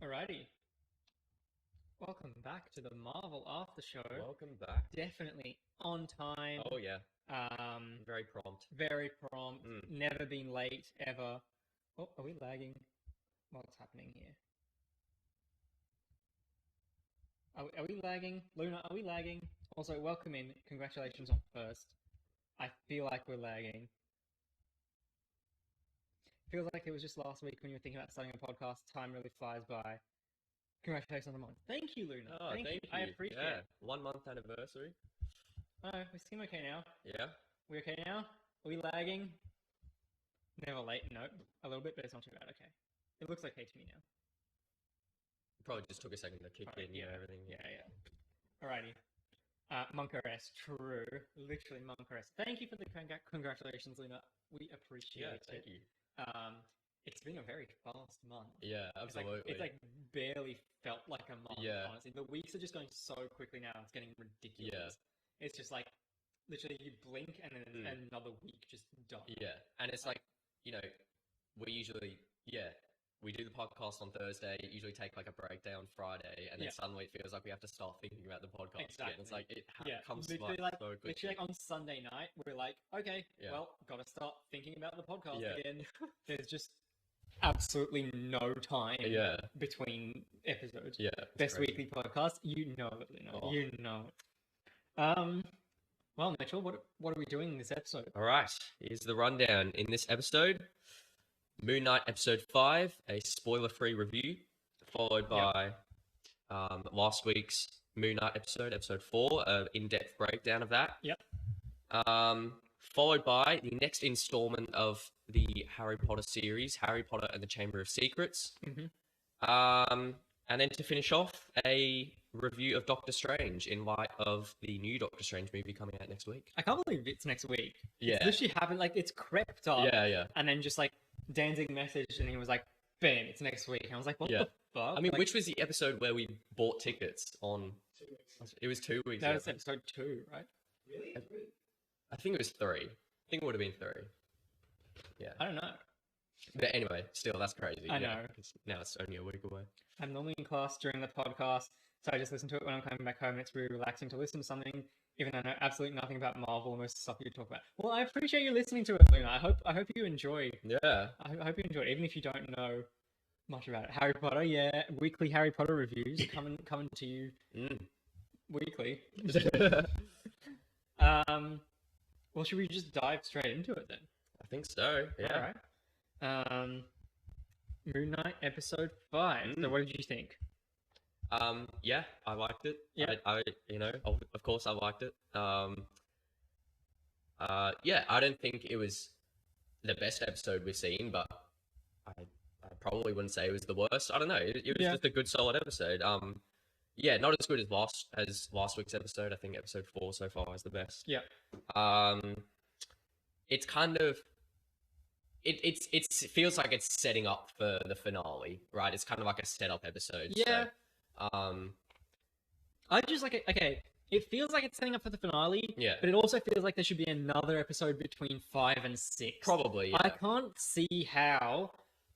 Alrighty. Welcome back to the Marvel Aftershow. Welcome back. Definitely on time. Oh yeah, Um, very prompt. very prompt. Mm. Never been late ever. Oh, are we lagging? What's happening here? Are we lagging? Luna, are we lagging? Also, welcome in. Congratulations on first. I feel like we're lagging. Feels like it was just last week when you were thinking about starting a podcast. Time really flies by. Congratulations on the month. Thank you, Luna. Oh, thank you. I appreciate it. 1 month anniversary. Oh, we seem okay now. Yeah. We okay now? Are we lagging? Never late. Nope. A little bit, but it's not too bad. Okay. It looks okay to me now. Probably just took a second to kick in, everything. Yeah. Alrighty. Monkaress, true. Literally Monkaress. Thank you for the congratulations, Luna. We appreciate it. Thank you. It's been a very fast month. Yeah, absolutely. It's like barely felt like a month, Yeah. honestly. The weeks are just going so quickly now, it's getting ridiculous. Yeah. It's just like, literally you blink and then another week just done. Yeah, and it's like, we usually, we do the podcast on Thursday, usually take like a breakdown Friday, and then suddenly it feels like we have to start thinking about the podcast again. It's like, it comes so quickly. Literally like on Sunday night, we're like, okay, well, gotta start thinking about the podcast again. There's just absolutely no time between episodes. Yeah. Best weekly podcast, you know it, Luna. Oh. You know it. Well, Mitchell, what are we doing in this episode? All right, here's the rundown. In this episode, Moon Knight episode 5, a spoiler-free review, followed by last week's Moon Knight episode 4, an in-depth breakdown of that. Yep. Followed by the next installment of the Harry Potter series, Harry Potter and the Chamber of Secrets. Mm-hmm. And then to finish off, a review of Doctor Strange in light of the new Doctor Strange movie coming out next week. I can't believe it's next week. Yeah. It's literally happened, like, it's crept up. Yeah. And then just, like, Danzig messaged and he was like, bam, it's next week. And I was like, what the fuck? I mean, which was the episode where we bought tickets on... 2 weeks. It was 2 weeks ago. That was episode 2, right? Really? I think it was 3. I think it would have been 3. Yeah. I don't know. But anyway, still, that's crazy. I know. Now it's only a week away. I'm normally in class during the podcast, so I just listen to it when I'm coming back home. It's really relaxing to listen to something, even though I know absolutely nothing about Marvel and most of the stuff you talk about. Well, I appreciate you listening to it, Luna. I hope you enjoy. Yeah. I hope you enjoy it, even if you don't know much about it. Harry Potter, weekly Harry Potter reviews coming to you weekly. Well, should we just dive straight into it then? I think so. Yeah. All right. Moon Knight episode 5. So what did you think? Yeah, I liked it. Yeah. I of course I liked it. Yeah, I don't think it was the best episode we've seen, but I probably wouldn't say it was the worst. I don't know. It was just a good, solid episode. Yeah, not as good as last week's episode. I think episode 4 so far is the best. Yeah. It's kind of it feels like it's setting up for the finale, right? It's kind of like a setup episode. Yeah. So, I just like it. Okay, it feels like it's setting up for the finale. Yeah. But it also feels like there should be another episode between 5 and 6. Probably. Yeah. I can't see how.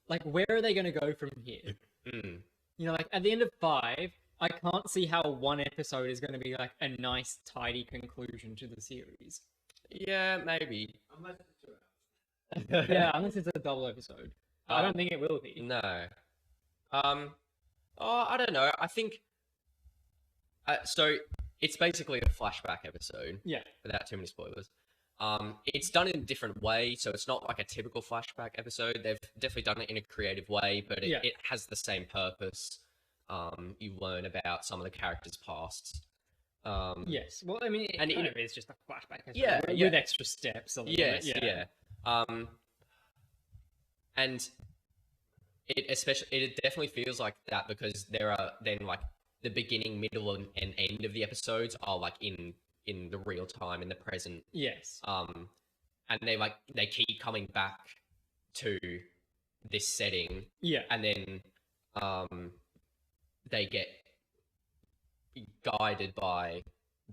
Like, where are they going to go from here? You know, like at the end of 5, I can't see how one episode is going to be like a nice, tidy conclusion to the series. Yeah, maybe. Unless it's 2 hours. Yeah, unless it's a double episode. I don't think it will be. No. I don't know. I think. So it's basically a flashback episode. Yeah. Without too many spoilers. It's done in a different way, so it's not like a typical flashback episode. They've definitely done it in a creative way, but it has the same purpose. You learn about some of the characters' pasts. Yes. Well, I mean, it kind of is just a flashback episode. Yeah, with extra steps. Yes. And it definitely feels like that because there are then like the beginning, middle, and end of the episodes are like in the real time, in the present. Yes. And they keep coming back to this setting. Yeah. And then they get guided by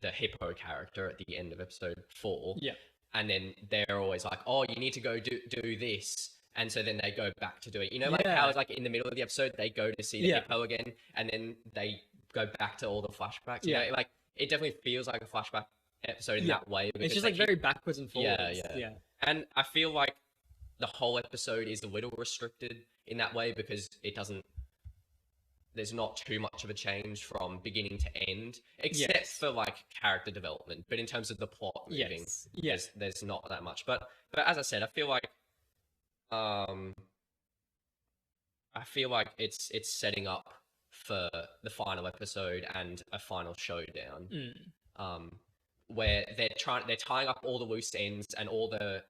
the Hippo character at the end of episode 4. Yeah. And then they're always like, oh, you need to go do this. and so then they go back to do it. You know, like how like in the middle of the episode they go to see the hippo again, and then they go back to all the flashbacks. You know, like it definitely feels like a flashback episode in that way. It's just like very backwards and forwards. Yeah. And I feel like the whole episode is a little restricted in that way because it doesn't. There's not too much of a change from beginning to end, except for like character development. But in terms of the plot moving, there's not that much. But as I said, I feel like it's setting up for the final episode and a final showdown, where they're tying up all the loose ends and all the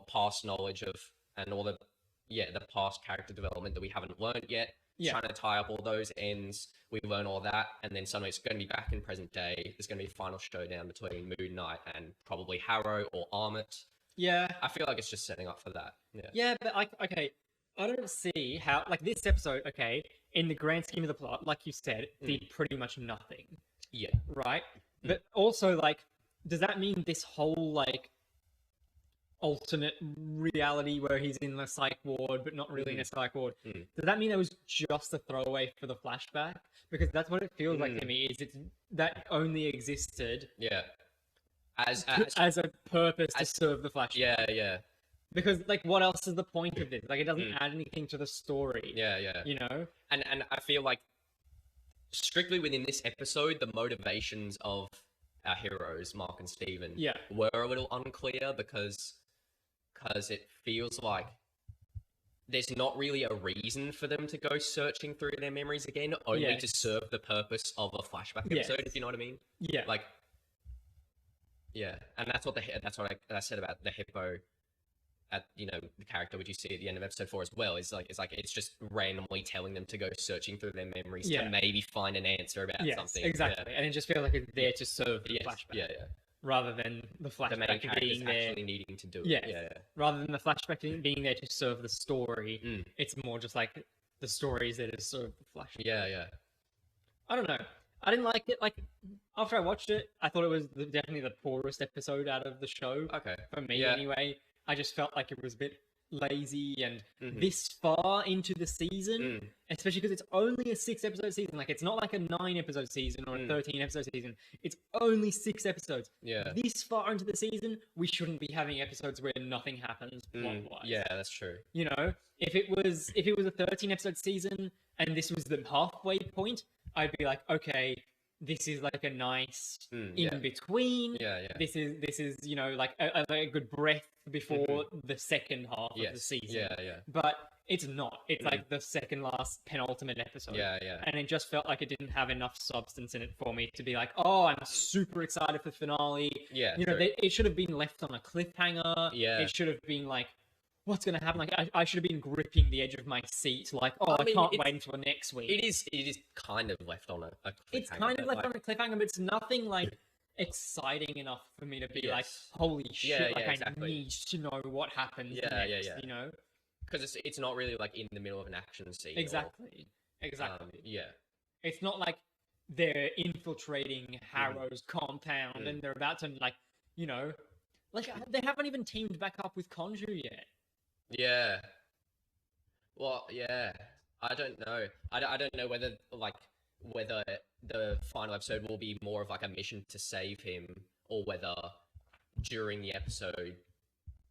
past knowledge of and all the past character development that we haven't learned yet. Trying to tie up all those ends, we learn all that, and then suddenly it's going to be back in present day. There's going to be a final showdown between Moon Knight and probably Harrow or Armit. Yeah, I feel like it's just setting up for that. Yeah, but I don't see how like this episode. Okay, in the grand scheme of the plot, like you said, did pretty much nothing. Yeah. Right. But also, like, does that mean this whole like alternate reality where he's in the psych ward but not really in a psych ward, does that mean it was just a throwaway for the flashback? Because that's what it feels like to me, is it's that only existed as a purpose to serve the flashback. Because like what else is the point of this? Like it doesn't add anything to the story. You know? And I feel like strictly within this episode the motivations of our heroes, Mark and Steven, were a little unclear because it feels like there's not really a reason for them to go searching through their memories again, only to serve the purpose of a flashback episode, if you know what I mean. Like, and that's what I said about the hippo. At the character which you see at the end of episode 4 as well is like it's just randomly telling them to go searching through their memories to maybe find an answer about something. Exactly, and it just feels like it's there to serve the flashback. Rather than the flashback the main being there actually needing to do it. Rather than the flashback being there to serve the story, it's more just like the stories that is serve the flashback. I don't know. I didn't like it. Like after I watched it, I thought it was definitely the poorest episode out of the show. Okay, for me anyway. I just felt like it was a bit lazy, and this far into the season, especially because it's only a 6-episode season. Like, it's not like a 9-episode season or a 13-episode season. It's only 6 episodes. This far into the season, we shouldn't be having episodes where nothing happens plot-wise. Yeah, that's true. You know, if it was a 13-episode season and this was the halfway point, I'd be like, okay, this is like a nice in between. This is like a good breath before the second half of the season. But it's not. It's like the second last penultimate episode. And it just felt like it didn't have enough substance in it for me to be like, oh, I'm super excited for the finale. It should have been left on a cliffhanger. It should have been like, what's going to happen? Like, I should have been gripping the edge of my seat, like, I can't wait until next week. It is kind of left on a cliffhanger. It's kind of left on a cliffhanger, but it's nothing like exciting enough for me to be like, holy shit, I need to know what happens next, you know? Because it's not really like in the middle of an action scene. Exactly. It's not like they're infiltrating Harrow's compound and they're about to, like, like, they haven't even teamed back up with Khonshu yet. Well, I don't know. I don't know whether the final episode will be more of like a mission to save him, or whether during the episode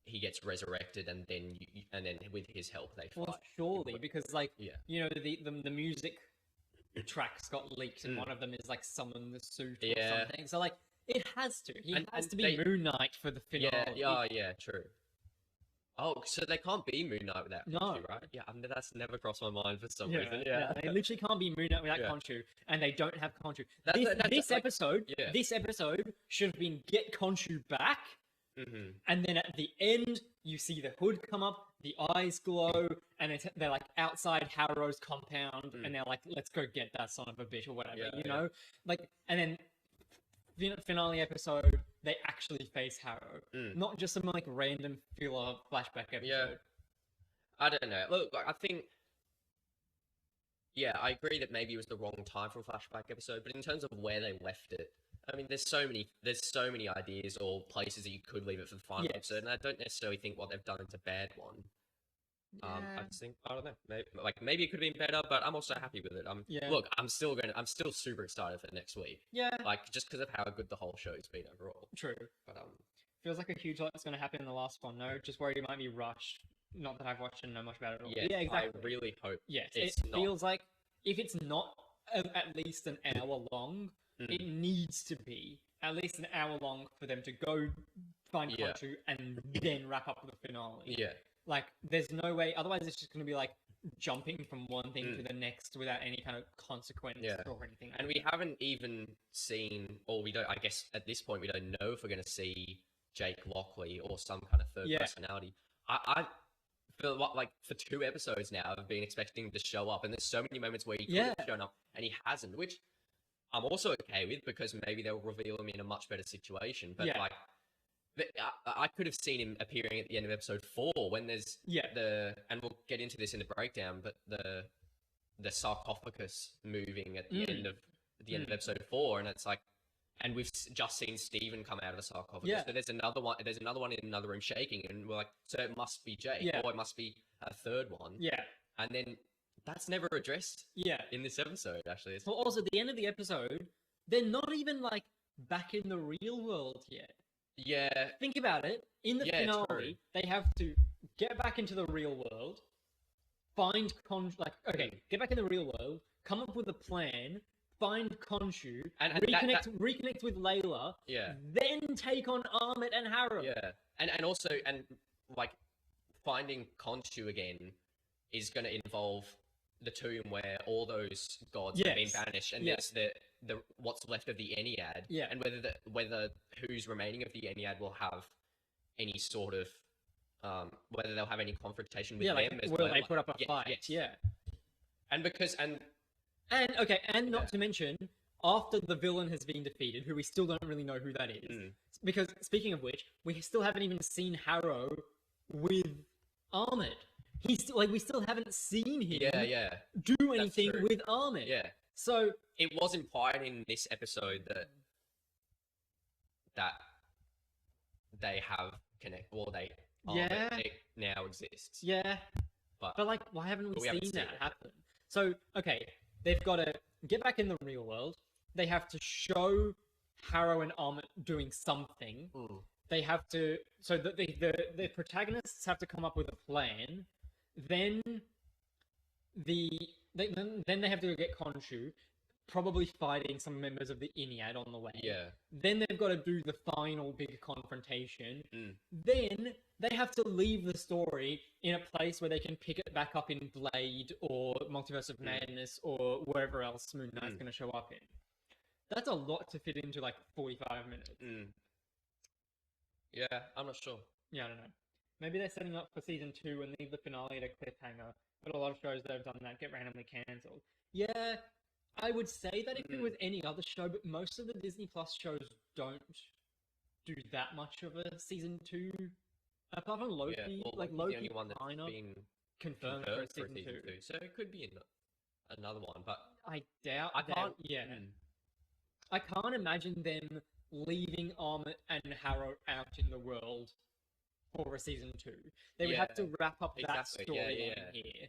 he gets resurrected and then with his help they fight. Well, surely, because like the music tracks got leaked and one of them is like summon the suit or something. So like it has to. He has to be Moon Knight for the finale. True. Oh, so they can't be Moon Knight without Khonshu, right? Yeah, that's never crossed my mind for some reason. They literally can't be Moon Knight without Khonshu, and they don't have Khonshu. This episode should have been get Khonshu back, and then at the end you see the hood come up, the eyes glow, and they're like outside Harrow's compound, and they're like, "Let's go get that son of a bitch" or whatever, you know? Like, and then finale episode, they actually face Harrow, not just some like random filler flashback episode. I don't know. Look, I think, I agree that maybe it was the wrong time for a flashback episode, but in terms of where they left it, I mean, there's so many ideas or places that you could leave it for the final episode, and I don't necessarily think what they've done is a bad one. I just think, I don't know, maybe it could have been better, but I'm also happy with it. Look, I'm still super excited for next week. Yeah. Like, just because of how good the whole show's been overall. True. But feels like a huge lot's going to happen in the last one. No, just worried it might be rushed. Not that I've watched and know much about it at all. yeah, exactly. I really hope. Yes, it's it feels like if it's not at least an hour long, it needs to be at least an hour long for them to go find Khonshu and then wrap up the finale. Yeah. Like, there's no way. Otherwise, it's just going to be like jumping from one thing to the next without any kind of consequence or anything. And we haven't even seen, or we don't. I guess at this point we don't know if we're going to see Jake Lockley or some kind of third personality. I feel like for 2 episodes now, I've been expecting him to show up, and there's so many moments where he could have shown up and he hasn't, which I'm also okay with because maybe they'll reveal him in a much better situation. But like, I could have seen him appearing at the end of episode 4 when there's and we'll get into this in the breakdown, but the sarcophagus moving at the end of episode 4, and it's like, and we've just seen Steven come out of the sarcophagus. Yeah. So there's another one in another room shaking, and we're like, so it must be Jake, or it must be a third one. Yeah. And then that's never addressed in this episode, actually. Well, also, at the end of the episode, they're not even, like, back in the real world yet. Yeah. Think about it. In the finale, they have to get back into the real world, find get back in the real world, come up with a plan, find Khonshu, and reconnect with Layla, then take on Amit and Harrow. Yeah. And also, like, finding Khonshu again is going to involve the tomb where all those gods have been banished, and there's the what's left of the Ennead, and whether who's remaining of the Ennead will have any sort of whether they'll have any confrontation with them as well. They put up a fight, and not to mention, after the villain has been defeated, who we still don't really know who that is, because speaking of which, we still haven't even seen Harrow with Ahmed. We still haven't seen him do anything with Ahmed. Yeah. So it was implied in this episode that they have connect, or they now exists. Yeah. But like, why haven't we seen that happen? So okay, they've got to get back in the real world. They have to show Harrow and Ahmed doing something. They have to, so that the protagonists have to come up with a plan. Then they have to get Khonshu, probably fighting some members of the Ennead on the way. Yeah. Then they've got to do the final big confrontation. Then they have to leave the story in a place where they can pick it back up in Blade or Multiverse of Madness or wherever else Moon Knight's going to show up in. That's a lot to fit into like 45 minutes. Yeah, I'm not sure. Yeah, I don't know. Maybe they're setting up for season 2 and leave the finale at a cliffhanger. But a lot of shows that have done that get randomly cancelled. Yeah, I would say that if it was any other show, but most of the Disney Plus shows don't do that much of a season 2. Apart from Loki, Loki's the only one that's been confirmed for a season 2. So it could be another one, but I doubt. I can't. I can't imagine them leaving Amit and Harrow out in the world for a season 2. They would have to wrap up that storyline here.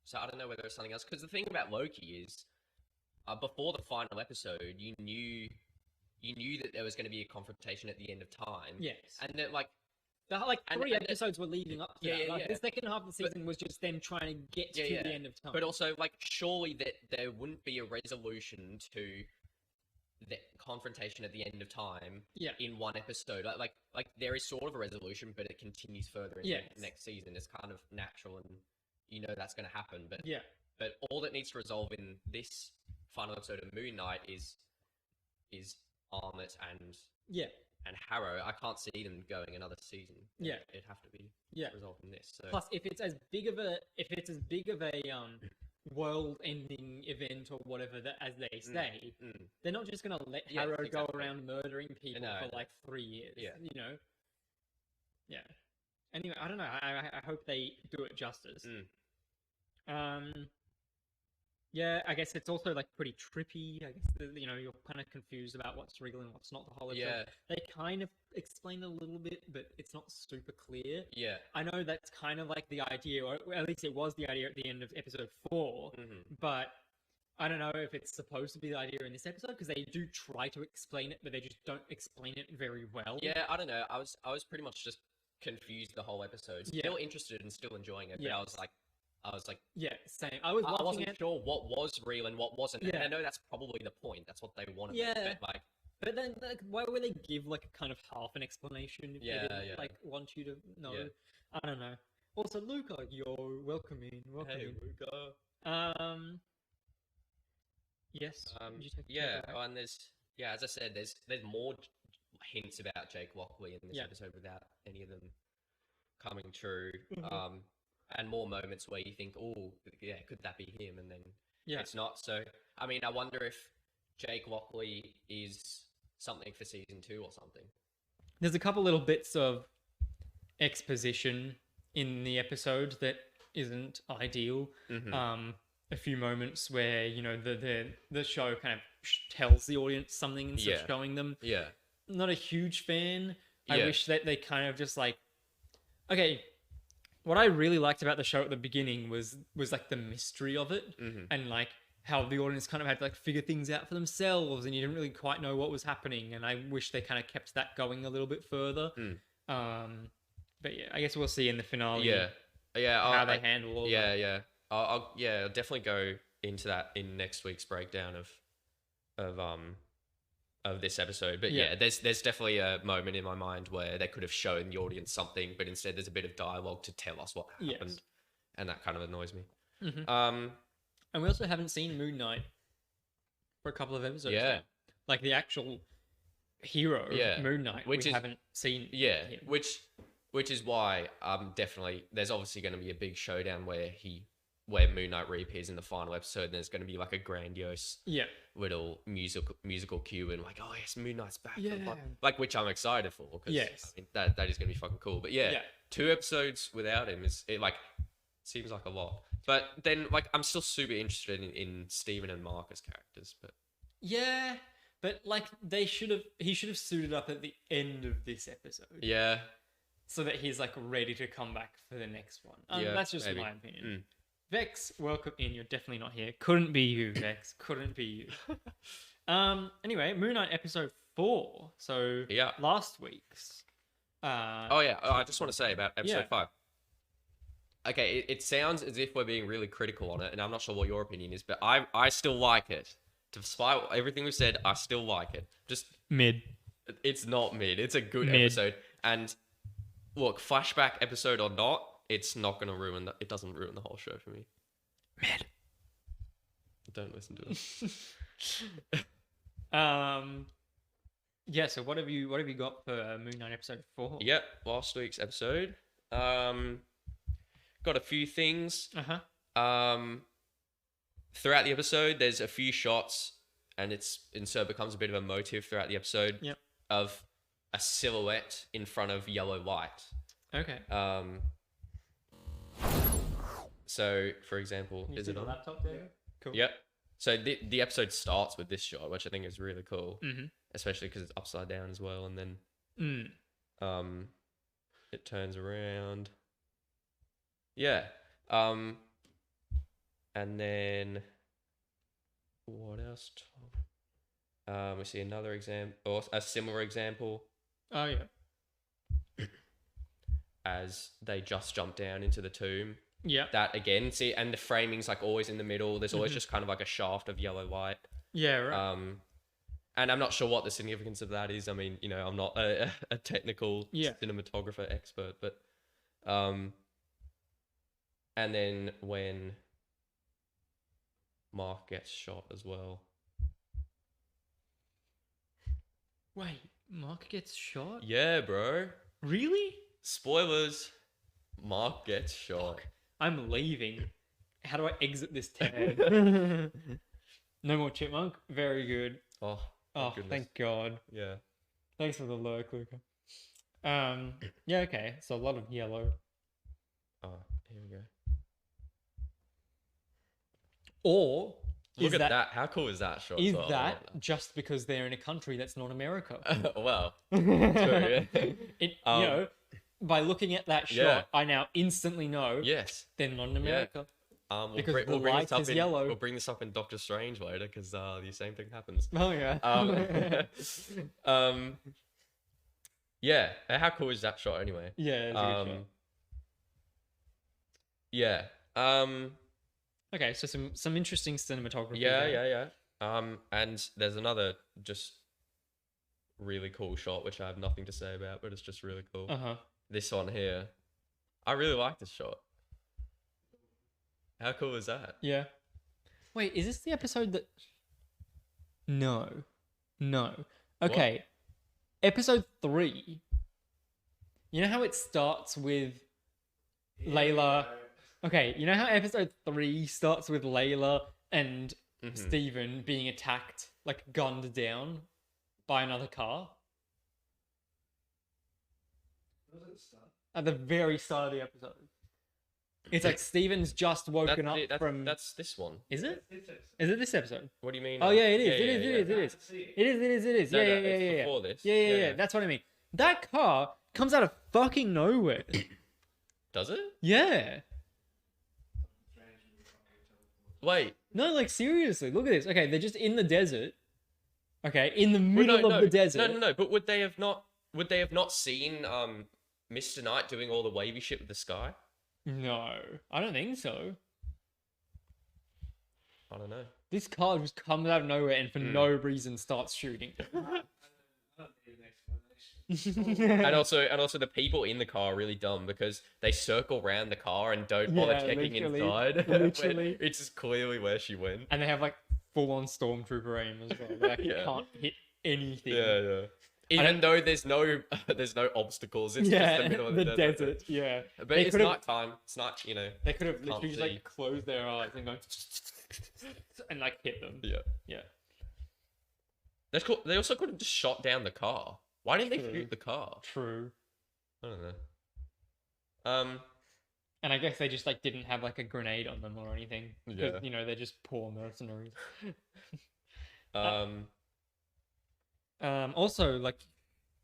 So I don't know whether it's something else. Because the thing about Loki is, before the final episode, you knew that there was going to be a confrontation at the end of time. Yes. And that, like, 3 episodes were leading up to that. The second half of the season was just them trying to get to the end of time. But also, like, surely that there wouldn't be a resolution to the confrontation at the end of time in one episode. Like there is sort of a resolution, but it continues further into the next season. It's kind of natural, and you know that's going to happen. But but all that needs to resolve in this final episode of Moon Knight is Amit and Harrow. I can't see them going another season. It'd have to be resolved in this. So. Plus, if it's as big of a world-ending event or whatever as they say, they're not just going to let Harrow go around murdering people for like 3 years. You know. Yeah. Anyway, I don't know. I hope they do it justice. Yeah, I guess it's also like pretty trippy. I guess you're kind of confused about what's real and what's not the whole episode. Yeah. They kind of explain a little bit, but it's not super clear. Yeah. I know that's kind of like the idea, or at least it was the idea at the end of episode 4. But I don't know if it's supposed to be the idea in this episode, because they do try to explain it, but they just don't explain it very well. Yeah, I don't know. I was pretty much just confused the whole episode. Still interested and still enjoying it, but I was like, yeah, same. I wasn't sure what was real and what wasn't. Yeah. And I know that's probably the point. That's what they wanted. Yeah. But then, why would they give like a kind of half an explanation if they didn't like want you to know? Yeah. I don't know. Also, Luca, you're welcome in. Hey, Luca. Yes. And as I said, there's more hints about Jake Lockley in this episode without any of them coming true. And more moments where you think, oh, yeah, could that be him? And then it's not. So, I mean, I wonder if Jake Lockley is something for season 2 or something. There's a couple little bits of exposition in the episode that isn't ideal. A few moments where, the show kind of tells the audience something instead of showing them. Yeah. Not a huge fan. I wish that they kind of just like... Okay, what I really liked about the show at the beginning was like the mystery of it, and like how the audience kind of had to like figure things out for themselves, and you didn't really quite know what was happening. And I wish they kind of kept that going a little bit further. But yeah, I guess we'll see in the finale. How they handle all that. I'll definitely go into that in next week's breakdown of this episode. But there's definitely a moment in my mind where they could have shown the audience something, but instead there's a bit of dialogue to tell us what happened, and that kind of annoys me. And we also haven't seen Moon Knight for a couple of episodes. Yet. Like the actual hero, Moon Knight, we haven't seen. Him. Which is why definitely there's obviously going to be a big showdown where Moon Knight reappears in the final episode, and there's going to be like a grandiose little musical cue, and like, oh yes, Moon Knight's back. Like, which I'm excited for, because I mean, that is going to be fucking cool. But 2 episodes without him seems like a lot. But then, like, I'm still super interested in Steven and Marcus characters. But like he should have suited up at the end of this episode. So that he's like ready to come back for the next one. That's just my opinion. Vex, welcome in. You're definitely not here. Couldn't be you, Vex. Couldn't be you. Anyway, Moon Knight episode 4. So last week's. I just want to say about episode 5. Okay, it sounds as if we're being really critical on it, and I'm not sure what your opinion is, but I still like it. Despite everything we've said, I still like it. Just mid. It's not mid. It's a good episode. And look, flashback episode or not, it's not going to ruin it doesn't ruin the whole show for me. Mid. Don't listen to it. So what have you got for Moon Knight episode 4? Yep, last week's episode. Got a few things. Throughout the episode, there's a few shots, and so it becomes a bit of a motive throughout the episode of a silhouette in front of yellow light. Okay. So, for example, is it on the laptop there? Cool. Yep. So the episode starts with this shot, which I think is really cool, especially because it's upside down as well, and then it turns around. Yeah. And then what else? We see another example, or a similar example. Oh yeah. As they just jump down into the tomb. Yeah. That again, see, and the framing's like always in the middle. There's always just kind of like a shaft of yellow light. Yeah, right. And I'm not sure what the significance of that is. I mean, I'm not a technical cinematographer expert, but and then when Mark gets shot as well. Wait, Mark gets shot? Yeah, bro. Really? Spoilers. Mark gets shot. Fuck. I'm leaving. How do I exit this tab? No more chipmunk? Very good. Oh, thank God. Yeah. Thanks for the lurk, Luca. Yeah, okay. So a lot of yellow. Oh, here we go. Or Look at that. How cool is that shot? Is as well? that just because they're in a country that's not America? Well, true, yeah. You know, by looking at that shot, Yeah. I now instantly know Yes. they're not in America. Because the light is yellow. We'll bring this up in Doctor Strange later because the same thing happens. Oh yeah. Yeah. How cool is that shot anyway? Yeah. It's a good shot. Yeah. Okay, so some interesting cinematography. Yeah. And there's another just really cool shot which I have nothing to say about, but it's just really cool. This one here, I really like this shot. How cool is that? Yeah. Wait, is this the episode that? No. Okay. What? Episode 3. You know how it starts with Layla. Okay, you know how episode 3 starts with Layla and Stephen being attacked, like gunned down by another car? Where does it start? At the very start of the episode. It's like Stephen's just woken up from... That's this one. Is it? Is it this episode? What do you mean? Oh yeah, it is. It is. No, Yeah. it's before this. Yeah. That's what I mean. That car comes out of fucking nowhere. Does it? Yeah. Wait. No, like seriously, look at this. Okay, they're just in the desert. Okay, in the middle of the desert. No. But would they have not seen Mr. Knight doing all the wavy shit with the sky? No, I don't think so. I don't know. This car just comes out of nowhere and for no reason starts shooting. I don't need an explanation. and also the people in the car are really dumb because they circle around the car and don't bother checking inside. Literally. It's just clearly where she went. And they have like full-on stormtrooper aim as well. They like, can't hit anything. Yeah. Even though there's no obstacles, it's just the middle of the desert. Yeah. But it's nighttime. It's not, They could have literally just see. like closed their eyes and go and like hit them. Yeah. That's cool. They also could have just shot down the car. Why didn't they shoot the car? True. I don't know. And I guess they just like didn't have like a grenade on them or anything. Yeah. They're just poor mercenaries. Also, like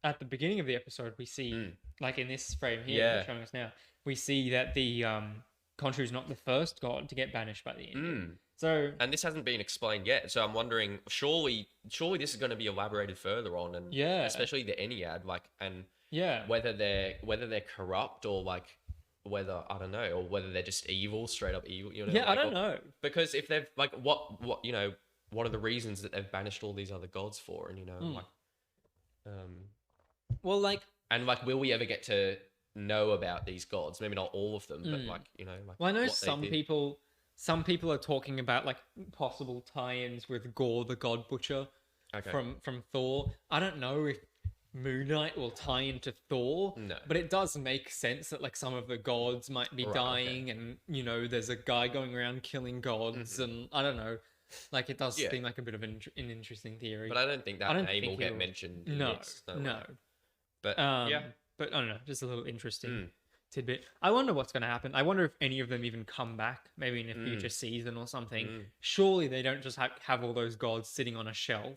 at the beginning of the episode, we see like in this frame here, they're showing us now, we see that the Khonshu is not the first god to get banished by the Indian. So, and this hasn't been explained yet. So I'm wondering, surely this is going to be elaborated further on, and especially the Ennead, whether they're corrupt or like whether I don't know, or whether they're just evil, straight up evil. I don't know, because if they've like what are the reasons that they've banished all these other gods for, and will we ever get to know about these gods? Maybe not all of them, but Well, I know some people are talking about like possible tie-ins with Gore the God Butcher from Thor. I don't know if Moon Knight will tie into Thor, but it does make sense that like some of the gods might be dying, and there's a guy going around killing gods, and I don't know. Like it does seem like a bit of an interesting theory, but I don't think that name will get mentioned. No. But but I don't know, just a little interesting tidbit. I wonder what's going to happen. I wonder if any of them even come back, maybe in a future season or something. Surely they don't just have all those gods sitting on a shelf.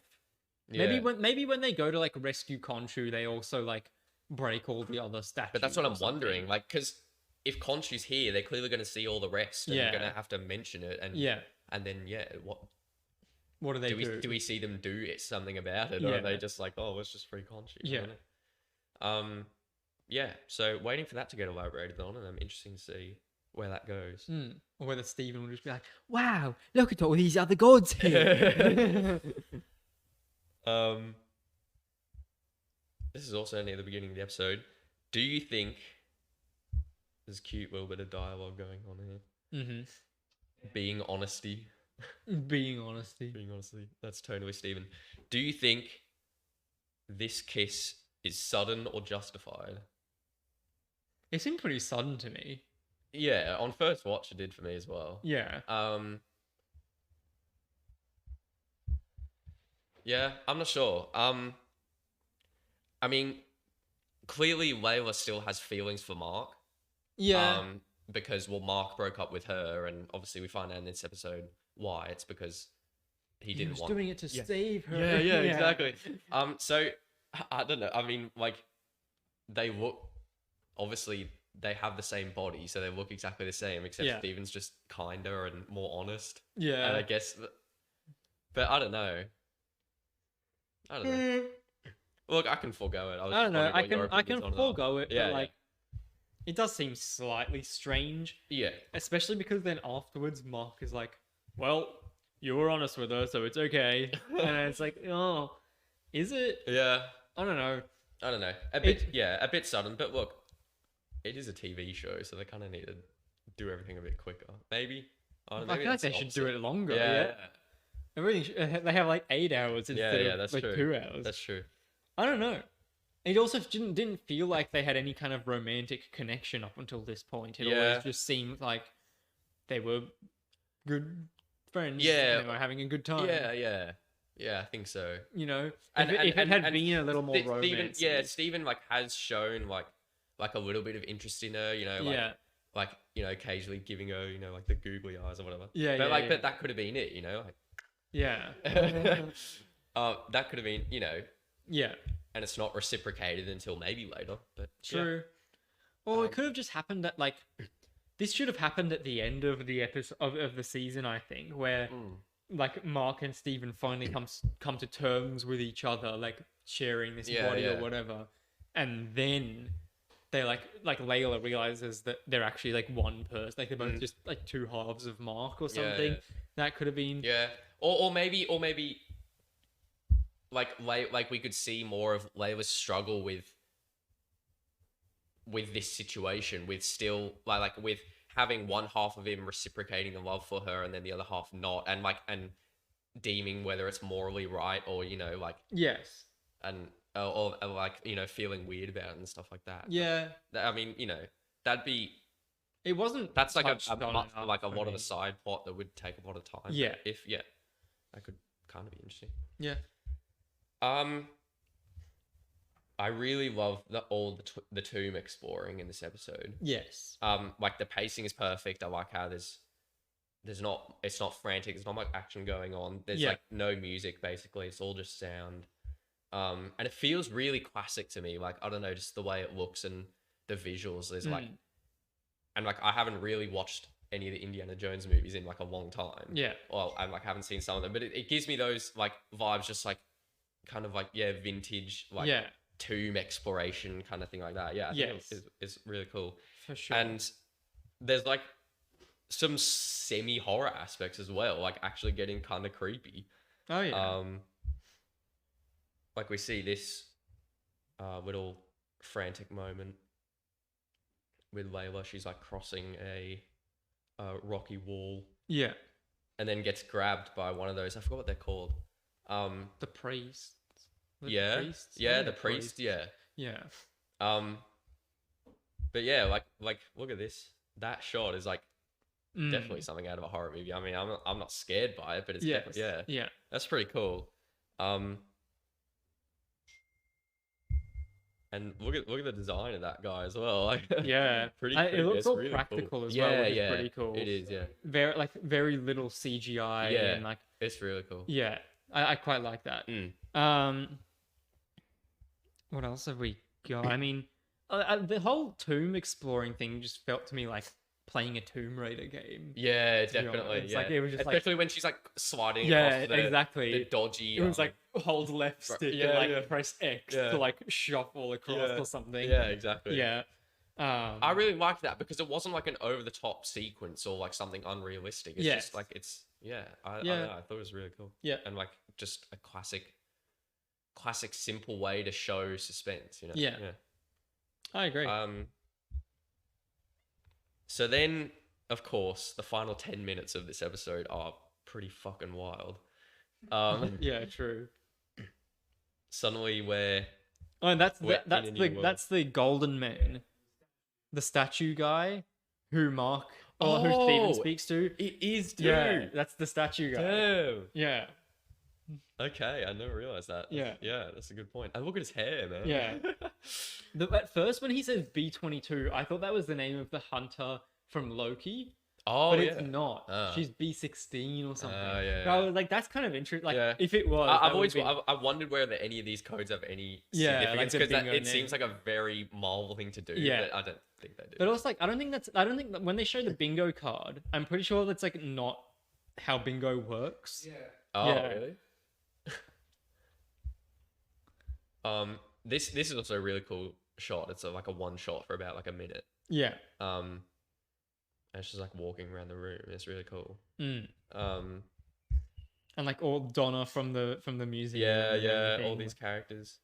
Maybe when they go to like rescue Khonshu, they also like break all the other statues. But that's what I'm wondering, like, because if Khonshu's here, they're clearly going to see all the rest, and they're going to have to mention it, and and then what do they do? Do we see them do something about it, or are they just like, oh, let's just free Khonshu? So waiting for that to get elaborated on, and I'm interested to see where that goes. Or whether Stephen will just be like, wow, look at all these other gods here. This is also near the beginning of the episode. Do you think there's a cute little bit of dialogue going on here? Being honesty. That's totally Stephen. Do you think this kiss is sudden or justified? It seemed pretty sudden to me. Yeah, on first watch it did for me as well. Yeah. Yeah, I'm not sure. I mean, clearly Layla still has feelings for Mark. Yeah. Because Mark broke up with her, and obviously we find out in this episode why. It's because he He didn't was want. doing it to Yeah. save her. Yeah, exactly. So I don't know. I mean, like, they look, obviously they have the same body, so they look exactly the same, except Yeah. Steven's just kinder and more honest. Yeah. And I guess, but I don't know. Look, I can forego it. I don't know. I can forego it, Yeah, but like, it does seem slightly strange. yeah. Especially because then afterwards, Mark is like, "Well, you were honest with her, so it's okay." And it's like, oh, is it? Yeah. I don't know. I don't know. A bit sudden, but look, it is a TV show, so they kind of need to do everything a bit quicker. Maybe. I feel like they should do it longer. Yeah. Everything they have like 8 hours instead of that's like true. 2 hours. That's true. I don't know. It also didn't feel like they had any kind of romantic connection up until this point. It always just seemed like they were good friends. Yeah. And they were having a good time. Yeah, I think so. You know, And if it had been a little more romance. Steven like has shown like a little bit of interest in her, you know, like you know, occasionally giving her, you know, like the googly eyes or whatever. But that could have been it, you know, like that could have been, you know. Yeah. And it's not reciprocated until maybe later, but true. Or it could have just happened at like this should have happened at the end of the episode of the season, I think, where like Mark and Steven finally come to terms with each other, like sharing this body or whatever, and then they like Layla realizes that they're actually like one person, like they're both just like two halves of Mark or something. That could have been or maybe like we could see more of Layla's struggle with this situation, with still like with having one half of him reciprocating the love for her and then the other half not, and deeming whether it's morally right or, you know, like and or like, you know, feeling weird about it and stuff like that. But, I mean, you know, that's like a lot of a side plot that would take a lot of time. That could kind of be interesting. I really love the tomb exploring in this episode. Like the pacing is perfect. I like how it's not frantic. There's not much action going on. There's like no music basically. It's all just sound. And it feels really classic to me. Like, I don't know, just the way it looks and the visuals. There's like, and like I haven't really watched any of the Indiana Jones movies in like a long time. Well, I like haven't seen some of them, but it gives me those like vibes, just like kind of like vintage like tomb exploration kind of thing like that. I think it's really cool for sure. And there's like some semi horror aspects as well, like actually getting kind of creepy. Like we see this little frantic moment with Layla. She's like crossing a rocky wall, and then gets grabbed by one of those, I forgot what they're called. The priest. The priest. But yeah, like look at this. That shot is like definitely something out of a horror movie. I mean, I'm not scared by it, but it's definitely that's pretty cool. And look at the design of that guy as well. Like, pretty. It looks all really practical cool. as well, which is pretty cool. It is, very little CGI and like it's really cool. I quite like that. What else have we got? I mean, the whole tomb exploring thing just felt to me like playing a Tomb Raider game. Yeah, definitely. It's like, it was just especially when she's like sliding across the dodgy. It was like hold left stick and like press X to like shuffle across or something. Yeah, exactly. I really liked that because it wasn't like an over the top sequence or like something unrealistic. It's just like I don't know, I thought it was really cool. And like just a classic simple way to show suspense, you know. I agree. So then, of course, the final 10 minutes of this episode are pretty fucking wild. True. Suddenly we're that's the golden man, the statue guy who who Steven speaks to. It is, dude. Yeah, that's the statue guy. Damn. Yeah. Okay, I never realized that. That's a good point. And look at his hair, man. Yeah. At first, when he says B-22, I thought that was the name of the hunter from Loki. Oh, but yeah. it's not. Ah. She's B16 or something. Yeah, But I was like, that's kind of interesting. Like, Yeah. if it was, I've that always would've been- I've wondered whether any of these codes have any Yeah, like significance the because bingo it name. seems like a very Marvel thing to do. Yeah. But I don't think they do. But also, like, I don't think that when they show the bingo card, I'm pretty sure that's like not how bingo works. Yeah. Oh, Yeah. really? This is also a really cool shot. It's like a one shot for about like a minute. Yeah. And it's just like walking around the room. It's really cool. Mm. Um, And like all Donna from the museum. yeah, and yeah, everything. all these characters.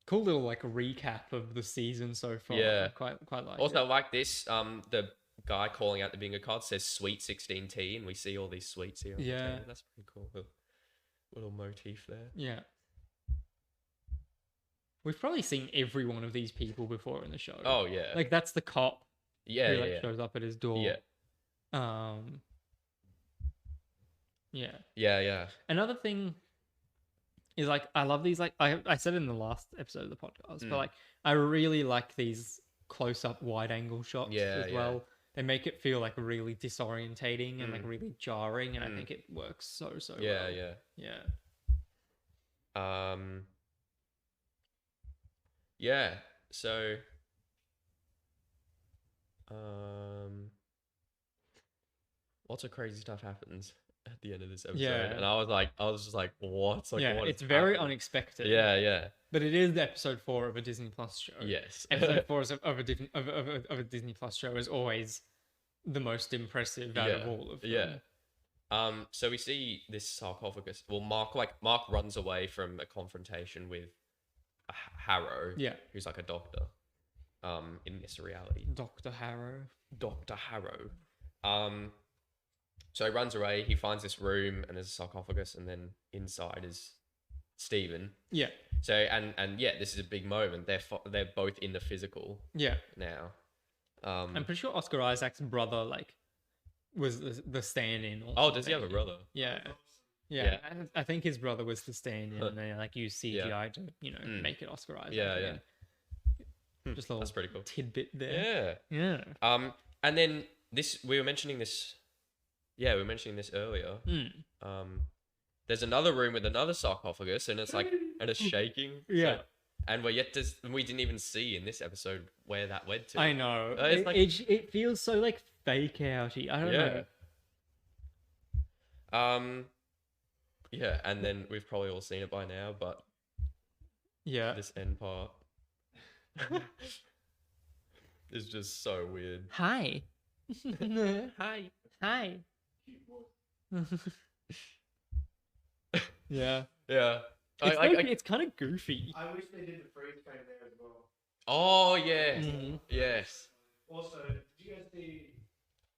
Cool little like recap of the season so far. Yeah. Quite like Also, it. like this, the guy calling out the bingo card says "Sweet 16 tea," and we see all these sweets here. On the Yeah. table. That's pretty cool. Little motif there. Yeah. We've probably seen every one of these people before in the show. Oh yeah, Like that's the cop yeah, who like yeah, shows up at his door. yeah, Yeah. yeah. Another thing is like I love these like I said in the last episode of the podcast, Mm. but like I really like these close up wide angle shots Yeah, as yeah. well. They make it feel like really disorientating and like Mm. really jarring, and I Mm. think it works so Yeah, well. yeah. Yeah. Yeah. So, lots of crazy stuff happens at the end of this episode, Yeah. and I was just like, what? Like, yeah, what is it's very happening? unexpected. Yeah. But it is episode 4 of a Disney Plus show. Yes. Episode 4 of a Disney Plus show is always the most impressive out of Yeah, all of them. yeah. So we see this sarcophagus. Well, Mark runs away from a confrontation with Harrow, Yeah. who's like a doctor, in this reality. Dr. Harrow. Dr. Harrow. So he runs away, he finds this room and there's a sarcophagus, and then inside is Stephen. Yeah. So and yeah, this is a big moment. They're both in the physical Yeah. now. I'm pretty sure Oscar Isaac's brother like was the stand-in. Or Oh, does he have a something. brother? Yeah. Yeah. Yeah. I think his brother was the stand-in, Huh. and they like used CGI to Mm. make it Oscar Isaac. Yeah, again. Just a little That's pretty cool. tidbit there. Yeah. Yeah. And then we were mentioning this. Yeah, we were mentioning this earlier. Mm. There's another room with another sarcophagus, and it's like, and it's shaking. Yeah. And we didn't even see in this episode where that led to. I know. It's It, like- it feels so like fake outy. I don't know. Yeah, and then we've probably all seen it by now, but Yeah. this end part is just so weird. Hi. Hi. Hi. Yeah. Yeah. It's kind of goofy. I wish they did the freeze frame there as well. Oh yeah. Mhm. Yes. Also, did you guys see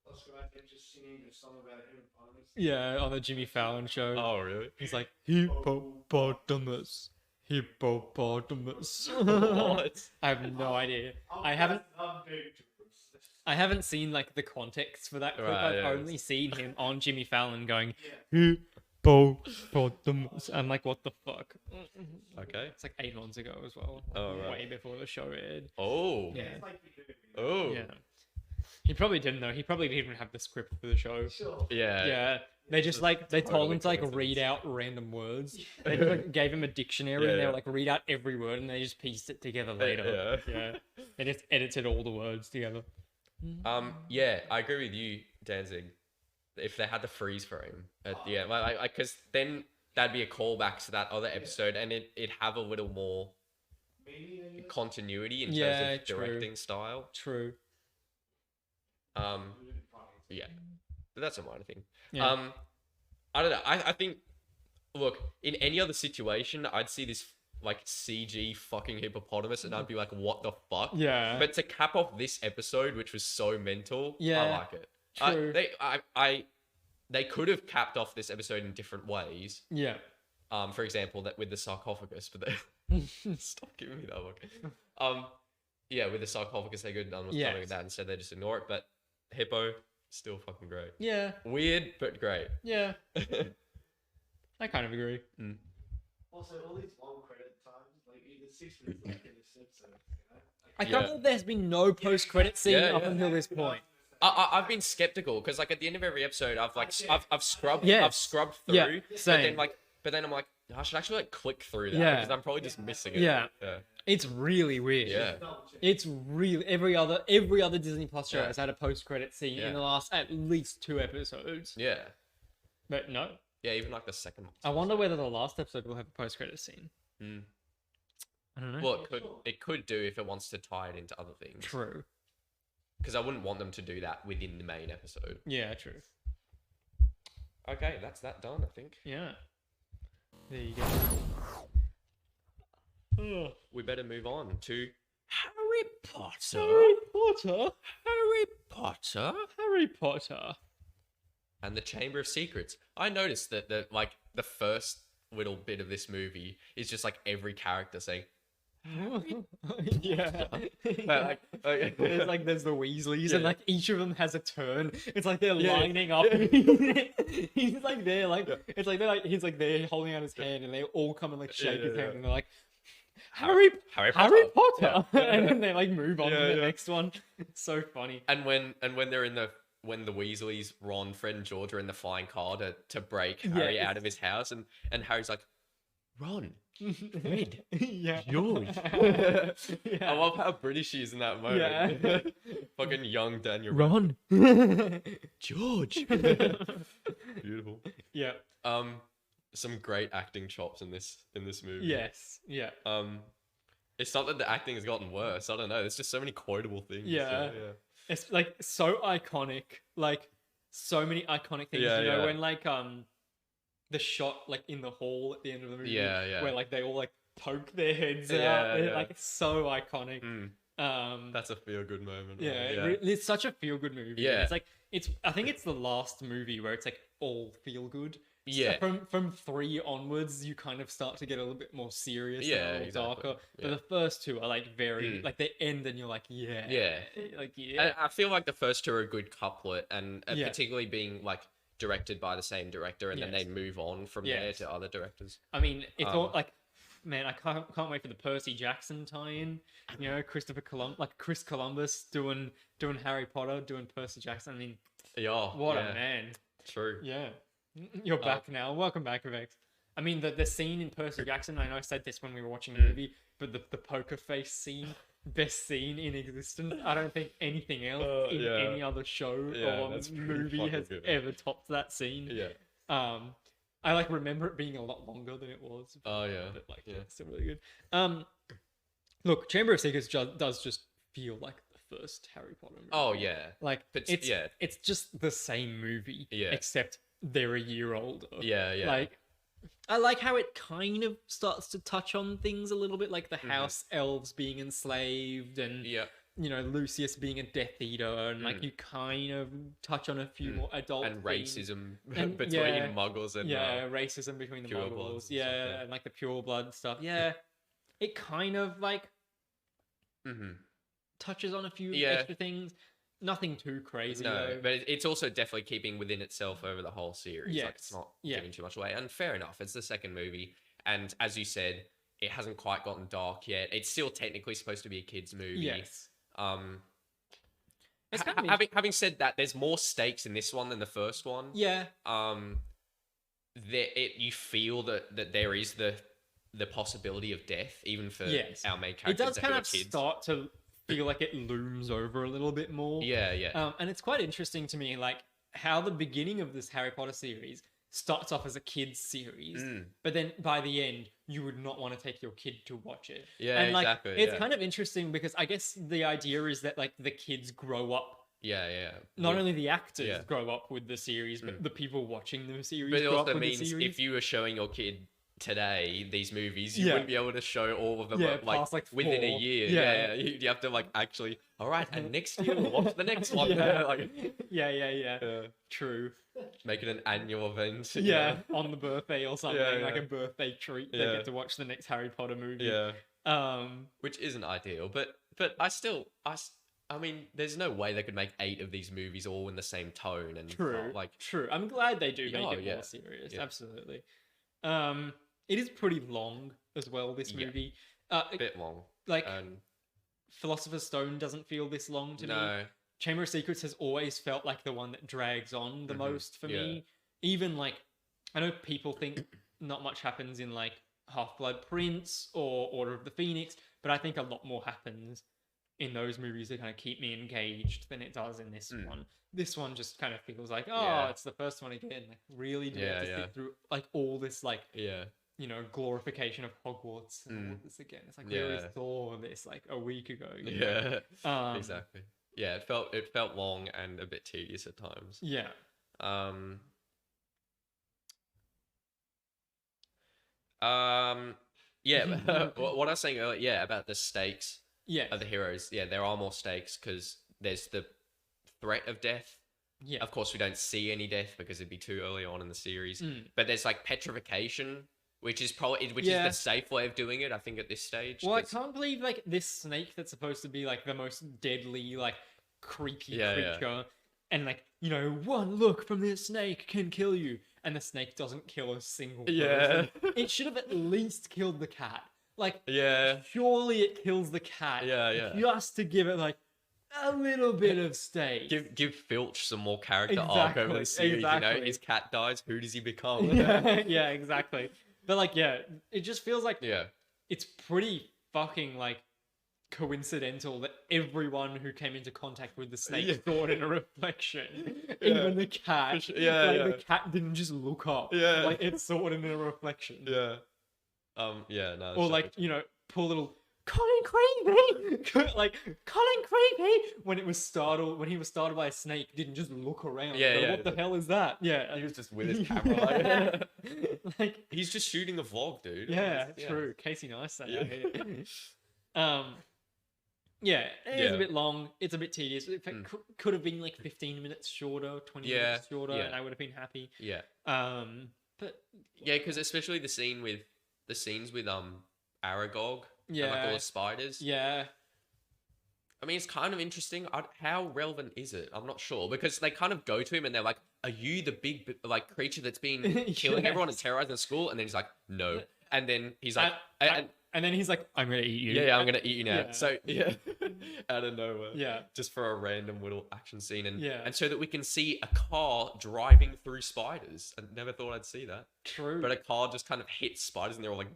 Oscar Isaac just singing a song about hippopotamus? Yeah, on the Jimmy Fallon show. Oh really? He's like, hippopotamus. Hippopotamus. What? I have no idea. I haven't seen like the context for that clip. Right, I've yeah. only seen him on Jimmy Fallon going Yeah. hippopotamus. I'm like, what the fuck? Okay. It's like 8 months ago as well. Oh, right. Way before the show aired. Oh. Yeah. It's like the movie. Oh. Yeah. He probably didn't know. He probably didn't even have the script for the show. Sure. Yeah. Yeah. They just like they told totally him to like coincidence. read out random words. They just like gave him a dictionary Yeah, and they yeah. were like read out every word, and they just pieced it together later. Yeah. They just edited all the words together. Yeah, I agree with you, Danzig. If they had the freeze frame at the end, like, because then that'd be a callback to that other episode, and it'd have a little more Maybe they did. continuity in Yeah, terms of true. directing style. True. Yeah, but that's a minor thing. Yeah. I don't know. I think, look, in any other situation, I'd see this like CG fucking hippopotamus, and I'd be like, what the fuck? Yeah. But to cap off this episode, which was so mental, I Yeah, like it. true. They could have capped off this episode in different ways. Yeah. For example, that with the sarcophagus, but they stop giving me that look. Yeah, with the sarcophagus, they could have done something Yes. like that. Instead, they just ignore it. But hippo, still fucking great. Yeah. Weird, but great. Yeah. I kind of agree. Also, all these long credit times, like either 6 minutes left in this episode. You know? I can't Yeah. believe there's been no post-credit scene Yeah, up yeah. until this point. I've been skeptical because like at the end of every episode, I've scrubbed Yes. through, Yeah, but same. then I'm like, I should actually like click through that Yeah. because I'm probably just missing it. Yeah. Yeah. It's really weird. Yeah. It's really every other Disney Plus show Yeah. has had a post-credit scene Yeah. in the last at least 2 episodes. Yeah. But no. Yeah, even like the second one. I wonder whether the last episode will have a post-credit scene. Mm. I don't know. Well, it could do if it wants to tie it into other things. True. Because I wouldn't want them to do that within the main episode. Yeah, true. Okay, that's that done, I think. Yeah. There you go. Oh. We better move on to Harry Potter. Harry Potter. Harry Potter. Harry Potter. And the Chamber of Secrets. I noticed that the first little bit of this movie is just like every character saying, Yeah. But, like, There's the Weasleys, Yeah. and like each of them has a turn. It's like they're Yeah. lining up. He's like there, like it's like they're like he's like there holding out his hand, and they all come and like shake his hand, and they're like, Harry Potter, and then they like move on to the next one. It's so funny. And when they're when the Weasleys, Ron, Fred, and George are in the flying car to break Harry Yes. out of his house, and Harry's like, Ron, Fred, Yeah. George. I Yeah. love how British he is in that moment. Yeah. Fucking young Daniel. Ron. George. Beautiful. Yeah. Some great acting chops in this movie. Yes. Yeah. It's not that the acting has gotten worse. I don't know. There's just so many quotable things. Yeah. It's like so iconic, like so many iconic things. Yeah, you know, yeah. when like the shot like in the hall at the end of the movie, Yeah. where like they all like poke their heads Yeah, out, yeah. like it's so iconic. That's a feel good moment. Yeah, it's such a feel good movie. Yeah. It's like I think it's the last movie where it's like all feel good. Yeah. From 3 onwards, you kind of start to get a little bit more serious, Yeah, and a little exactly. darker. But Yeah. the first 2 are like very like they end, and you're like, Yeah. like yeah. I feel like the first 2 are a good couplet, and Yeah. particularly being like directed by the same director, and then Yes. they move on from there Yes. to other directors. I mean, it's all like, man, I can't wait for the Percy Jackson tie-in. You know, Chris Columbus doing Harry Potter, doing Percy Jackson. I mean, Yeah. what a man! True. Yeah, you're back now. Welcome back, Vex. I mean, the scene in Percy Jackson. I know I said this when we were watching the movie, but the poker face scene, best scene in existence. I don't think anything else in yeah. any other show Yeah, or that's pretty movie fucking has good. ever topped that scene. Yeah. I like remember it being a lot longer than it was. Oh yeah. But like, Yeah. it's still really good. Look, Chamber of Secrets does just feel like the first Harry Potter movie. Oh yeah. Like But it's just the same movie, Yeah. except they're a year older. Yeah. Yeah. Like, I like how it kind of starts to touch on things a little bit, like the house elves being enslaved, and yeah. you know, Lucius being a Death Eater, and like you kind of touch on a few more adult And themes. racism And- between yeah. Muggles and racism between the purebloods Muggles, and stuff, yeah, yeah. and like the pure blood stuff, yeah. It kind of like touches on a few Yeah. extra things. Nothing too crazy No, though. but it's also definitely keeping within itself over the whole series. Like it's Yes. not Yeah. giving too much away. And fair enough, it's the second movie, and as you said, it hasn't quite gotten dark yet. It's still technically supposed to be a kids' movie. Yes. It's Ha- kind of having said that, there's more stakes in this one than the first one. yeah. You feel that there is the possibility of death, even for Yes. our main It characters does who kind are of kids. start to feel like it looms over a little bit more. Yeah, yeah. And it's quite interesting to me, like how the beginning of this Harry Potter series starts off as a kids series, but then by the end, you would not want to take your kid to watch it. Yeah, and like, exactly, It's yeah. kind of interesting because I guess the idea is that like the kids grow up. Yeah. Not With- only the actors yeah. grow up with the series, but the people watching the series But it grow up also with means the series. if you were showing your kid today these movies, you Yeah. wouldn't be able to show all of them Yeah, like past, like, within a 4. year. Yeah. You have to like actually. All right, and next year we'll watch the next one. Yeah. Like, yeah. True. make it an annual event. you Yeah, know? on the birthday or something, Yeah, like yeah. a birthday treat. They Yeah. get to watch the next Harry Potter movie. Yeah. Which Which isn't ideal, but I mean, there's no way they could make 8 of these movies all in the same tone and true, like true. I'm glad they do make Oh, it yeah. more serious. Yeah. Absolutely. It is pretty long as well. This Yeah. movie, a bit long. like And Philosopher's Stone doesn't feel this long to me. no, Chamber of Secrets has always felt like the one that drags on the most for me. Even like, I know people think not much happens in like Half-Blood Prince or Order of the Phoenix, but I think a lot more happens in those movies that kind of keep me engaged than it does in this one. This one just kind of feels like, it's the first one again. Like, really do we have to sit through like all this like you know, glorification of Hogwarts and all this again? It's like we already saw this like a week ago. You know? Exactly. Yeah, it felt long and a bit tedious at times. Yeah. What I was saying earlier, about the stakes of the heroes. Yeah, there are more stakes because there's the threat of death. Yeah. Of course, we don't see any death because it'd be too early on in the series. But there's like petrification, which is the safe way of doing it, I think, at this stage. Well, I can't believe like this snake that's supposed to be like the most deadly, like creepy creature, and like, you know, one look from this snake can kill you, and the snake doesn't kill a single person. It should have at least killed the cat. Like, surely it kills the cat. Just to give it like a little bit of stake. Give Filch some more character arc over the series. You know, his cat dies. Who does he become? Yeah, exactly. But like, it just feels like it's pretty fucking like coincidental that everyone who came into contact with the snake saw it in a reflection. Even the cat. The cat didn't just look up. Like, it saw it in a reflection. No. Or like, you know, poor little Colin Creevy, like Colin Creevy, when he was startled by a snake, didn't just look around. What the hell is that? He was just with his camera. Like, he's just shooting a vlog, dude. True. Casey Neistat out here. It's a bit long. It's a bit tedious. It could have been like 15 minutes shorter, 20 minutes shorter, and I would have been happy. But because especially the scenes with Aragog. And like all the spiders. I mean, it's kind of interesting. How relevant is it? I'm not sure, because they kind of go to him and they're like, "Are you the big like creature that's been killing everyone and terrorizing the school?" And then he's like, "No." And then he's like, and then he's like, "I'm gonna eat you." I'm gonna eat you now. So out of nowhere. Just for a random little action scene, and so that we can see a car driving through spiders. I never thought I'd see that. True. But a car just kind of hits spiders, and they're all like,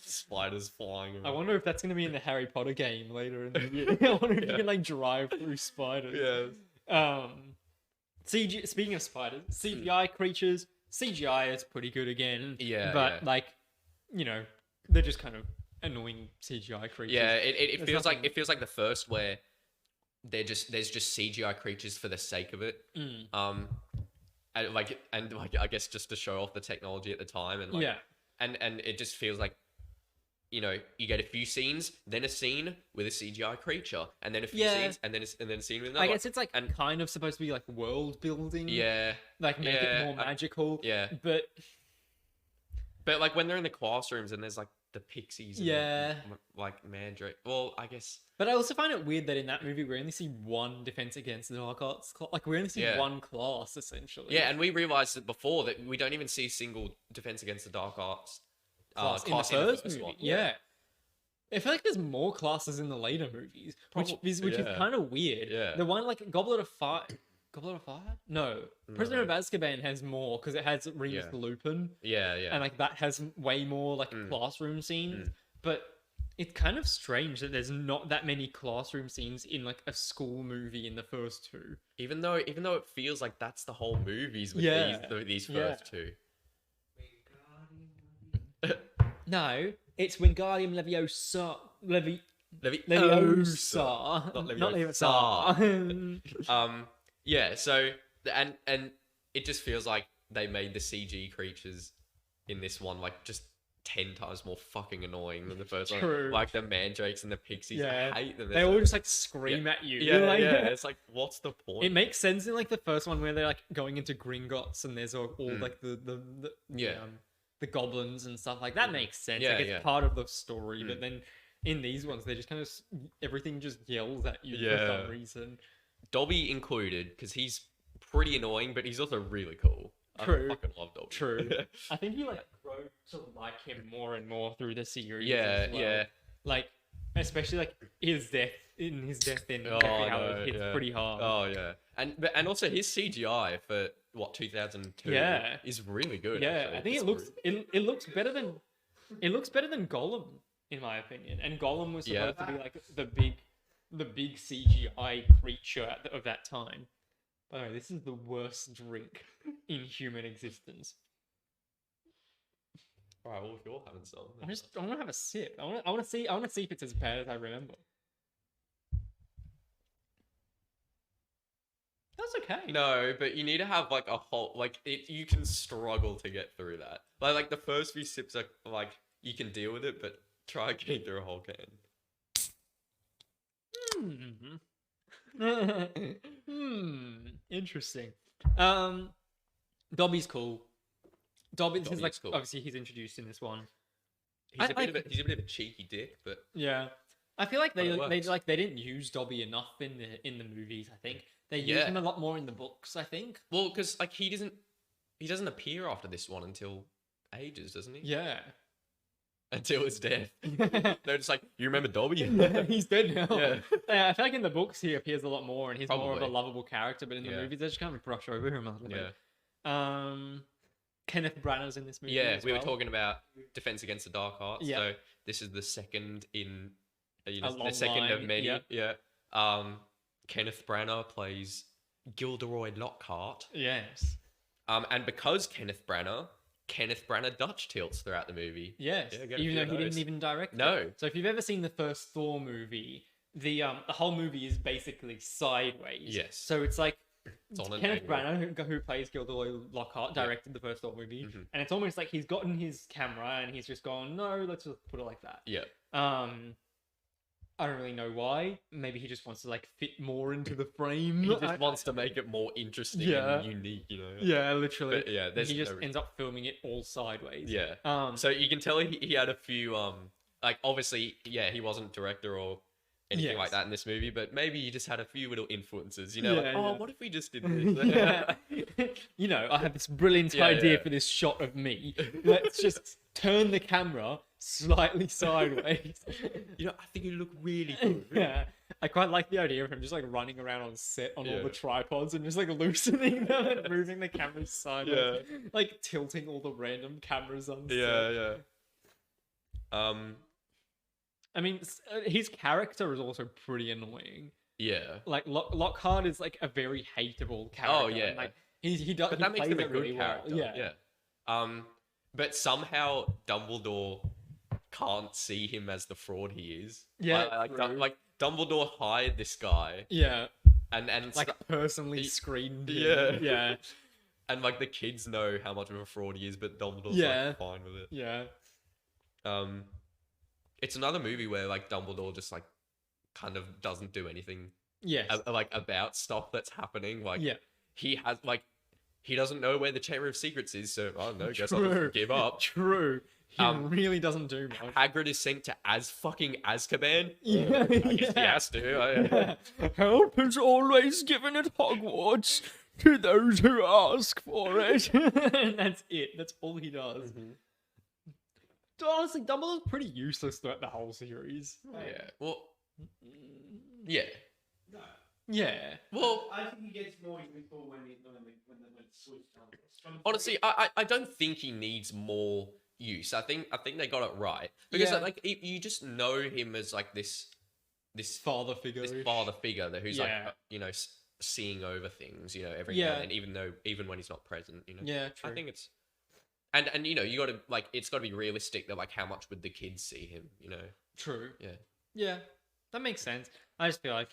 spiders flying around. I wonder if that's gonna be in the Harry Potter game later in the year. I wonder if you can like drive through spiders. Speaking of spiders, CGI creatures. CGI is pretty good again. But like, you know, they're just kind of annoying CGI creatures. It feels like the first where there's just CGI creatures for the sake of it. And I guess just to show off the technology at the time, and like, and it just feels like, you know, you get a few scenes, then a scene with a CGI creature, and then a few scenes, and then a scene with another. I guess it's like kind of supposed to be like world building. Like make it more magical. But like when they're in the classrooms and there's like the pixies and like Mandrake. Well, I guess. But I also find it weird that in that movie we only see one defense against the dark arts. Like we only see one class essentially. Yeah, and we realized that before that we don't even see a single defense against the dark arts class in the first movie. one. I feel like there's more classes in the later movies, which is kind of weird. The one like Goblet of Fire? No. Prisoner of Azkaban has more because it has Remus Lupin. And like that has way more like classroom scenes. But it's kind of strange that there's not that many classroom scenes in like a school movie in the first two. Even though it feels like that's the whole movies with these first two. No, it's Wingardium Leviosa. Leviosa. Not Leviosa. So and it just feels like they made the CG creatures in this one like just 10 times more fucking annoying than the first one. Like the mandrakes and the pixies. I hate them. They all just like scream at you. It's like, what's the point? It makes sense in like the first one where they're like going into Gringotts and there's all like the goblins and stuff like that. Makes sense. It's part of the story. But then in these ones, they just kind of everything just yells at you for some reason. Dobby included, because he's pretty annoying, but he's also really cool. True. I fucking love Dobby. True. I think you like grow to like him more and more through the series. Yeah. Like especially like his death in Oh, exactly how no, it hits yeah. pretty hard. Oh yeah, and also his CGI for what 2002 Yeah. is really good. Yeah, actually. I think It's it looks better than Gollum in my opinion. And Gollum was Yeah. supposed to be like the big CGI creature of that time. By the way, this is the worst drink in human existence. All right, well if you're having some, I want to have a sip. I want to see if it's as bad as I remember. That's okay. No, but you need to have like a whole you can struggle to get through that. Like the first few sips are like you can deal with it, but try getting through a whole can. Interesting. Dobby's cool. Dobby's is like cool. obviously he's introduced in this one. He's a bit of a cheeky dick, but Yeah, I feel like But it works. they didn't use Dobby enough in the movies. I think they use Yeah. him a lot more in the books. I think. well, because like he doesn't appear after this one until ages, doesn't he? Yeah. Until his death. They're just like, you remember Dobby? He's dead now. Yeah. I feel like in the books he appears a lot more and he's more of a Probably. lovable character, but in the Yeah. movies they just kind of brush over him a little Yeah. bit. Kenneth Branagh's in this movie. Yeah, as we were well. talking about Defense Against the Dark Arts. Yeah. So this is the second in, A the long second of line, many. yeah. Yeah. Kenneth Branagh plays Gilderoy Lockhart. Yes. And because Kenneth Branagh Dutch tilts throughout the movie. Yes. Yeah, get a Even few though of he didn't those. even direct No. it. So if you've ever seen the first Thor movie, the whole movie is basically sideways. Yes. So it's like It's on an Kenneth angle. Branagh, who plays Gilderoy Lockhart, directed the first Thor movie, Mhm. and it's almost like he's gotten his camera and he's just gone, no, let's just put it like that. Yeah. I don't really know why. Maybe he just wants to like fit more into the frame. He just wants to make it more interesting Yeah. and unique, you know. Yeah, literally. But yeah, there's he just no- ends up filming it all sideways. Yeah. Um. So you can tell he had a few like obviously he wasn't director or anything like Yes. that in this movie, but maybe he just had a few little influences, you know, like, Yeah, oh, yeah. what if we just did this? yeah. You know, I have this brilliant Yeah, idea yeah. for this shot of me. Let's just turn the camera slightly sideways. You know, I think you look really good. Yeah. I quite like the idea of him just like running around on set on all Yeah. the tripods and just like loosening them and moving the cameras sideways. Like tilting all the random cameras on set. Yeah. I mean, his character is also pretty annoying. Yeah. Like Lockhart is like a very hateable character. Oh, yeah. And, like he does. But he that makes plays him a it good really character. Well. Yeah. But somehow Dumbledore can't see him as the fraud he is. Yeah, Like, true. Dumbledore hired this guy Yeah. and Like personally screened him. Yeah. Yeah. and like the kids know how much of a fraud he is, but Dumbledore's Yeah. like fine with it. Yeah. It's another movie where like Dumbledore just like kind of doesn't do anything Yes. like about stuff that's happening. Like Yeah. he has like he doesn't know where the Chamber of Secrets is, so I don't know. Guess I'll True. just give up. True. He Um, really doesn't do much. Hagrid is sent to Azkaban. Yeah, I guess he yeah. has to. Help is always given at Hogwarts to those who ask for it. And that's it. That's all he does. Honestly, Dumbledore's pretty useless throughout the whole series. Yeah. Well. Yeah. No. Yeah. Well, I think he gets more useful when it's switched on. honestly, I don't think he needs more use. I think they got it right because Yeah. like you just know him as like this Father figure. father figure that who's Yeah. like you know seeing over things, you know, every Yeah. now and then, even when he's not present, you know. Yeah, true. I think it's and you know you got to like it's got to be realistic that like how much would the kids see him, you know. True. Yeah. Yeah. That makes sense. I just feel like,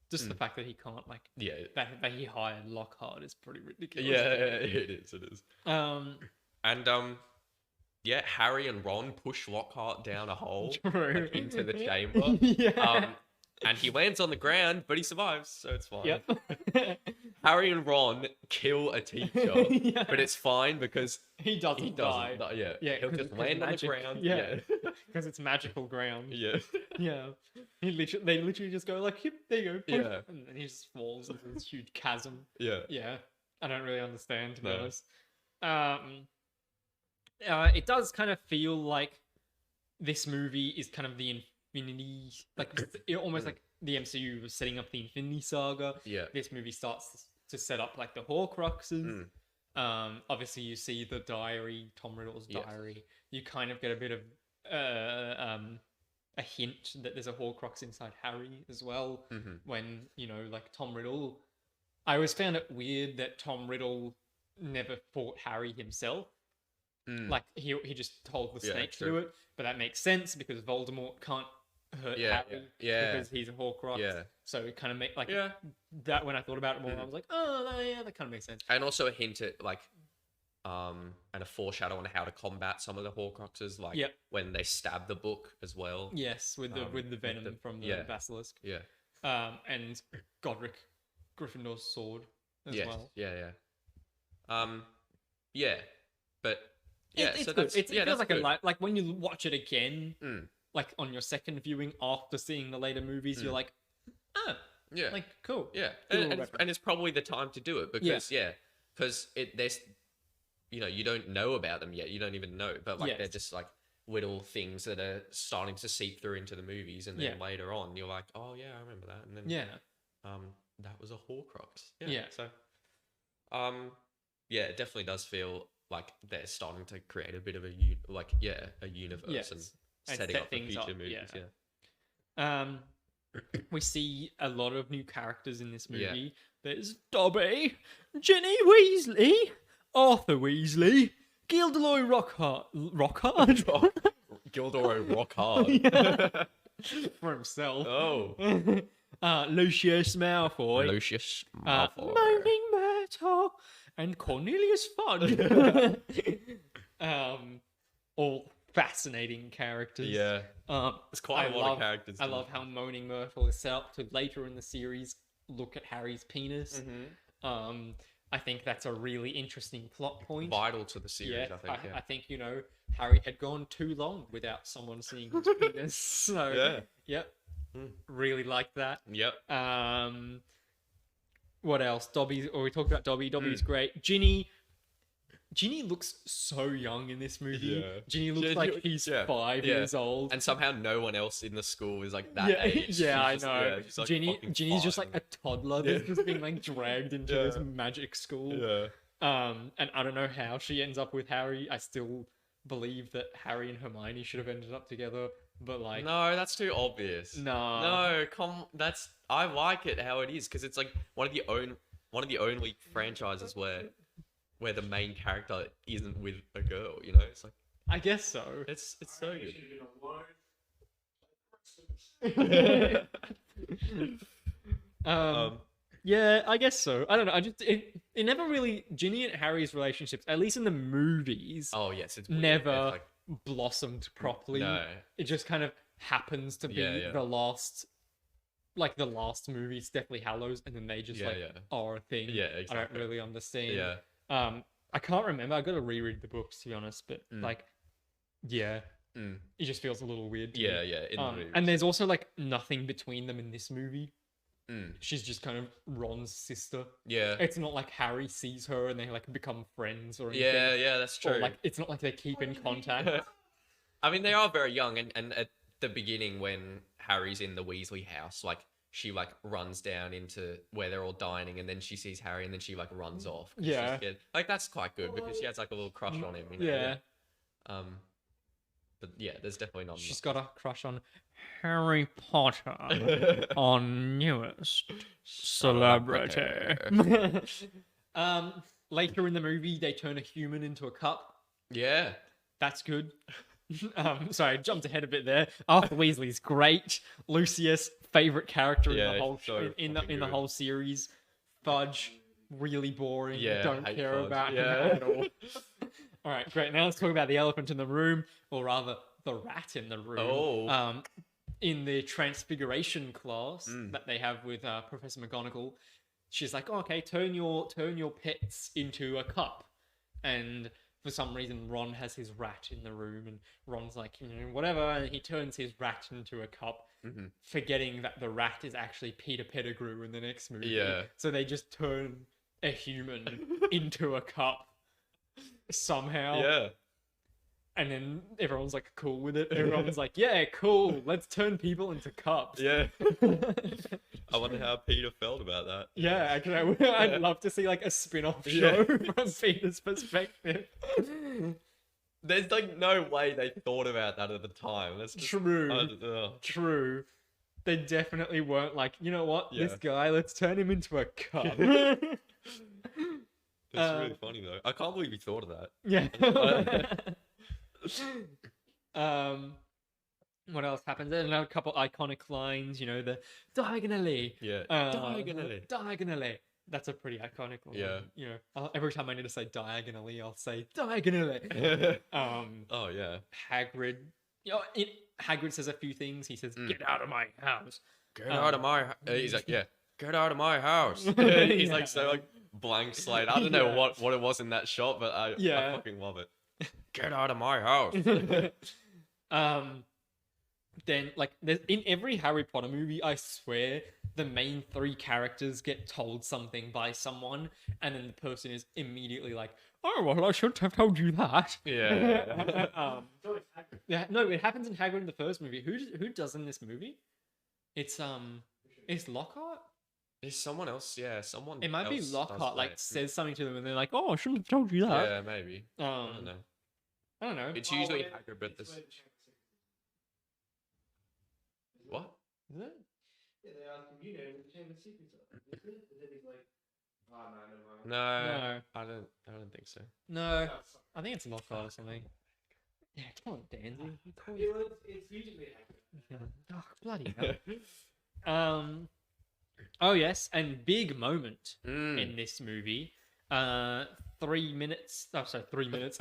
just the fact that he can't, like, Yeah. that he hired Lockhart is pretty ridiculous. Yeah, it is. Um, And yeah, Harry and Ron push Lockhart down a hole true. like, into the chamber. Yeah. And he lands on the ground, but he survives, so it's fine. Yep. Harry and Ron kill a teacher, Yeah. but it's fine because He doesn't, he doesn't die. Yeah, Yeah, he'll 'cause- just 'cause land magic. on the ground. Yeah. Because it's magical ground. Yeah. Yeah. They literally just go like, "Yep, there you go." Yeah. And then he just falls into this huge chasm. Yeah. Yeah. I don't really understand, to be No. honest. It does kind of feel like this movie is kind of Infinity, like it almost like the MCU was setting up the Infinity Saga. Yeah. This movie starts to set up like the Horcruxes. Obviously you see the diary, Tom Riddle's diary. You kind of get a bit of a hint that there's a Horcrux inside Harry as well. When, you know, like Tom Riddle, I always found it weird that Tom Riddle never fought Harry himself. Like he just told the Snape to do it, but that makes sense because Voldemort can't hurt Harry because he's a Horcrux. Yeah. So it kind of make like that. When I thought about it more, I was like, oh yeah, that kind of makes sense. And also a hint at like, and a foreshadow on how to combat some of the Horcruxes, like when they stab the book as well. Yes, with the venom from the basilisk. Yeah. And Godric Gryffindor's sword as well. Yeah. But it's so good. It feels like good. like when you watch it again, like on your second viewing after seeing the later movies, you're like, like cool. Yeah, and it's probably the time to do it because there's, you know, you don't know about them yet. You don't even know, but like they're just like little things that are starting to seep through into the movies, and then later on you're like, oh yeah, I remember that, and then that was a Horcrux. So it definitely does feel like they're starting to create a bit of a universe and setting up the future movies. We see a lot of new characters in this movie. There's Dobby, Ginny Weasley, Arthur Weasley, Gilderoy Gilderoy Rockhart for himself. Lucius Malfoy, Moaning Myrtle, and Cornelius Fudge. All fascinating characters. It's quite a lot of characters. I love how Moaning Myrtle is set up to later in the series look at Harry's penis. I think that's a really interesting plot point. Vital to the series, I think. I think, you know, Harry had gone too long without someone seeing his penis. So, really like that. What else? Dobby, or we talked about Dobby. Dobby's great. Ginny looks so young in this movie. Ginny looks like he's 5 years old. And somehow no one else in the school is like that age. I know. Like Ginny's just like a toddler that's just being like dragged into this magic school. And I don't know how she ends up with Harry. I still believe that Harry and Hermione should have ended up together. But like, no, that's too obvious. No, I like it how it is, because it's like one of the only franchises where the main character isn't with a girl, you know? It's like, I guess so. It's so good. Yeah, I guess so. I don't know. It never really, Ginny and Harry's relationships, at least in the movies, it's never blossomed properly. No. It just kind of happens to be the last movie, Deathly Hallows, and then they just are a thing. Exactly. I don't really understand. I can't remember. I got to reread the books, to be honest, but it just feels a little weird to me. And there's also like nothing between them in this movie. She's just kind of Ron's sister. It's not like Harry sees her and they like become friends or anything. That's true. Or like it's not like they keep in contact. I mean, they are very young, and at the beginning when Harry's in the Weasley house, like she like runs down into where they're all dining, and then she sees Harry, and then she like runs off. Like that's quite good because she has like a little crush on him. You know? But there's definitely not. She's got a crush on Harry Potter, our newest celebrity. Later in the movie, they turn a human into a cup. That's good. Sorry, I jumped ahead a bit there. Arthur Weasley's great. Lucius, favorite character in the whole in the whole series. Fudge, really boring. Don't care about him at all. All right, great. Now let's talk about the elephant in the room, or rather, the rat in the room. In the Transfiguration class that they have with Professor McGonagall, she's like, "Okay, turn your pets into a cup," and for some reason, Ron has his rat in the room, and Ron's like, whatever, and he turns his rat into a cup, forgetting that the rat is actually Peter Pettigrew in the next movie. So they just turn a human into a cup somehow. And then everyone's like cool with it. Everyone's like, yeah, cool. Let's turn people into cups. Yeah. I wonder how Peter felt about that. Yeah, actually, I'd love to see like a spin-off show from Peter's perspective. There's like no way they thought about that at the time. That's just, True. True. They definitely weren't like, you know what, this guy, let's turn him into a cup. That's really funny though. I can't believe you thought of that. Yeah. What else happens? There's another couple iconic lines, you know, the diagonally. Yeah. Diagonally. That's a pretty iconic one. Yeah. You know, every time I need to say diagonally, I'll say diagonally. Oh yeah. Hagrid. You know, Hagrid says a few things. He says, "Get out of my house." Get out of my. He's like, yeah. Get out of my house. He's like so like blank slate. I don't know what it was in that shot, but I fucking love it. Get out of my house. Then like in every Harry Potter movie, I swear the main three characters get told something by someone, and then the person is immediately like, "Oh well, I shouldn't have told you that." Yeah. No, it happens in Hagrid in the first movie. Who does in this movie? It's Lockhart. There's someone else. Yeah, someone. It might be else Lockhart. does Like that. says something to them, and they're like, "Oh, I shouldn't have told you that." Yeah, maybe. I don't know. I don't know. It's usually Hagrid, but this. What? Is it? Yeah, they asked him, you know, what the Chamber of Secrets are. Is it? And then he's like, oh, no, never mind. No, I don't think so. No, I think it's Lockhart or something. Yeah, come on, Danzig. It's usually Hagrid. Oh, bloody hell. Oh yes, and big moment in this movie. 3 minutes. Oh, sorry, 3 minutes.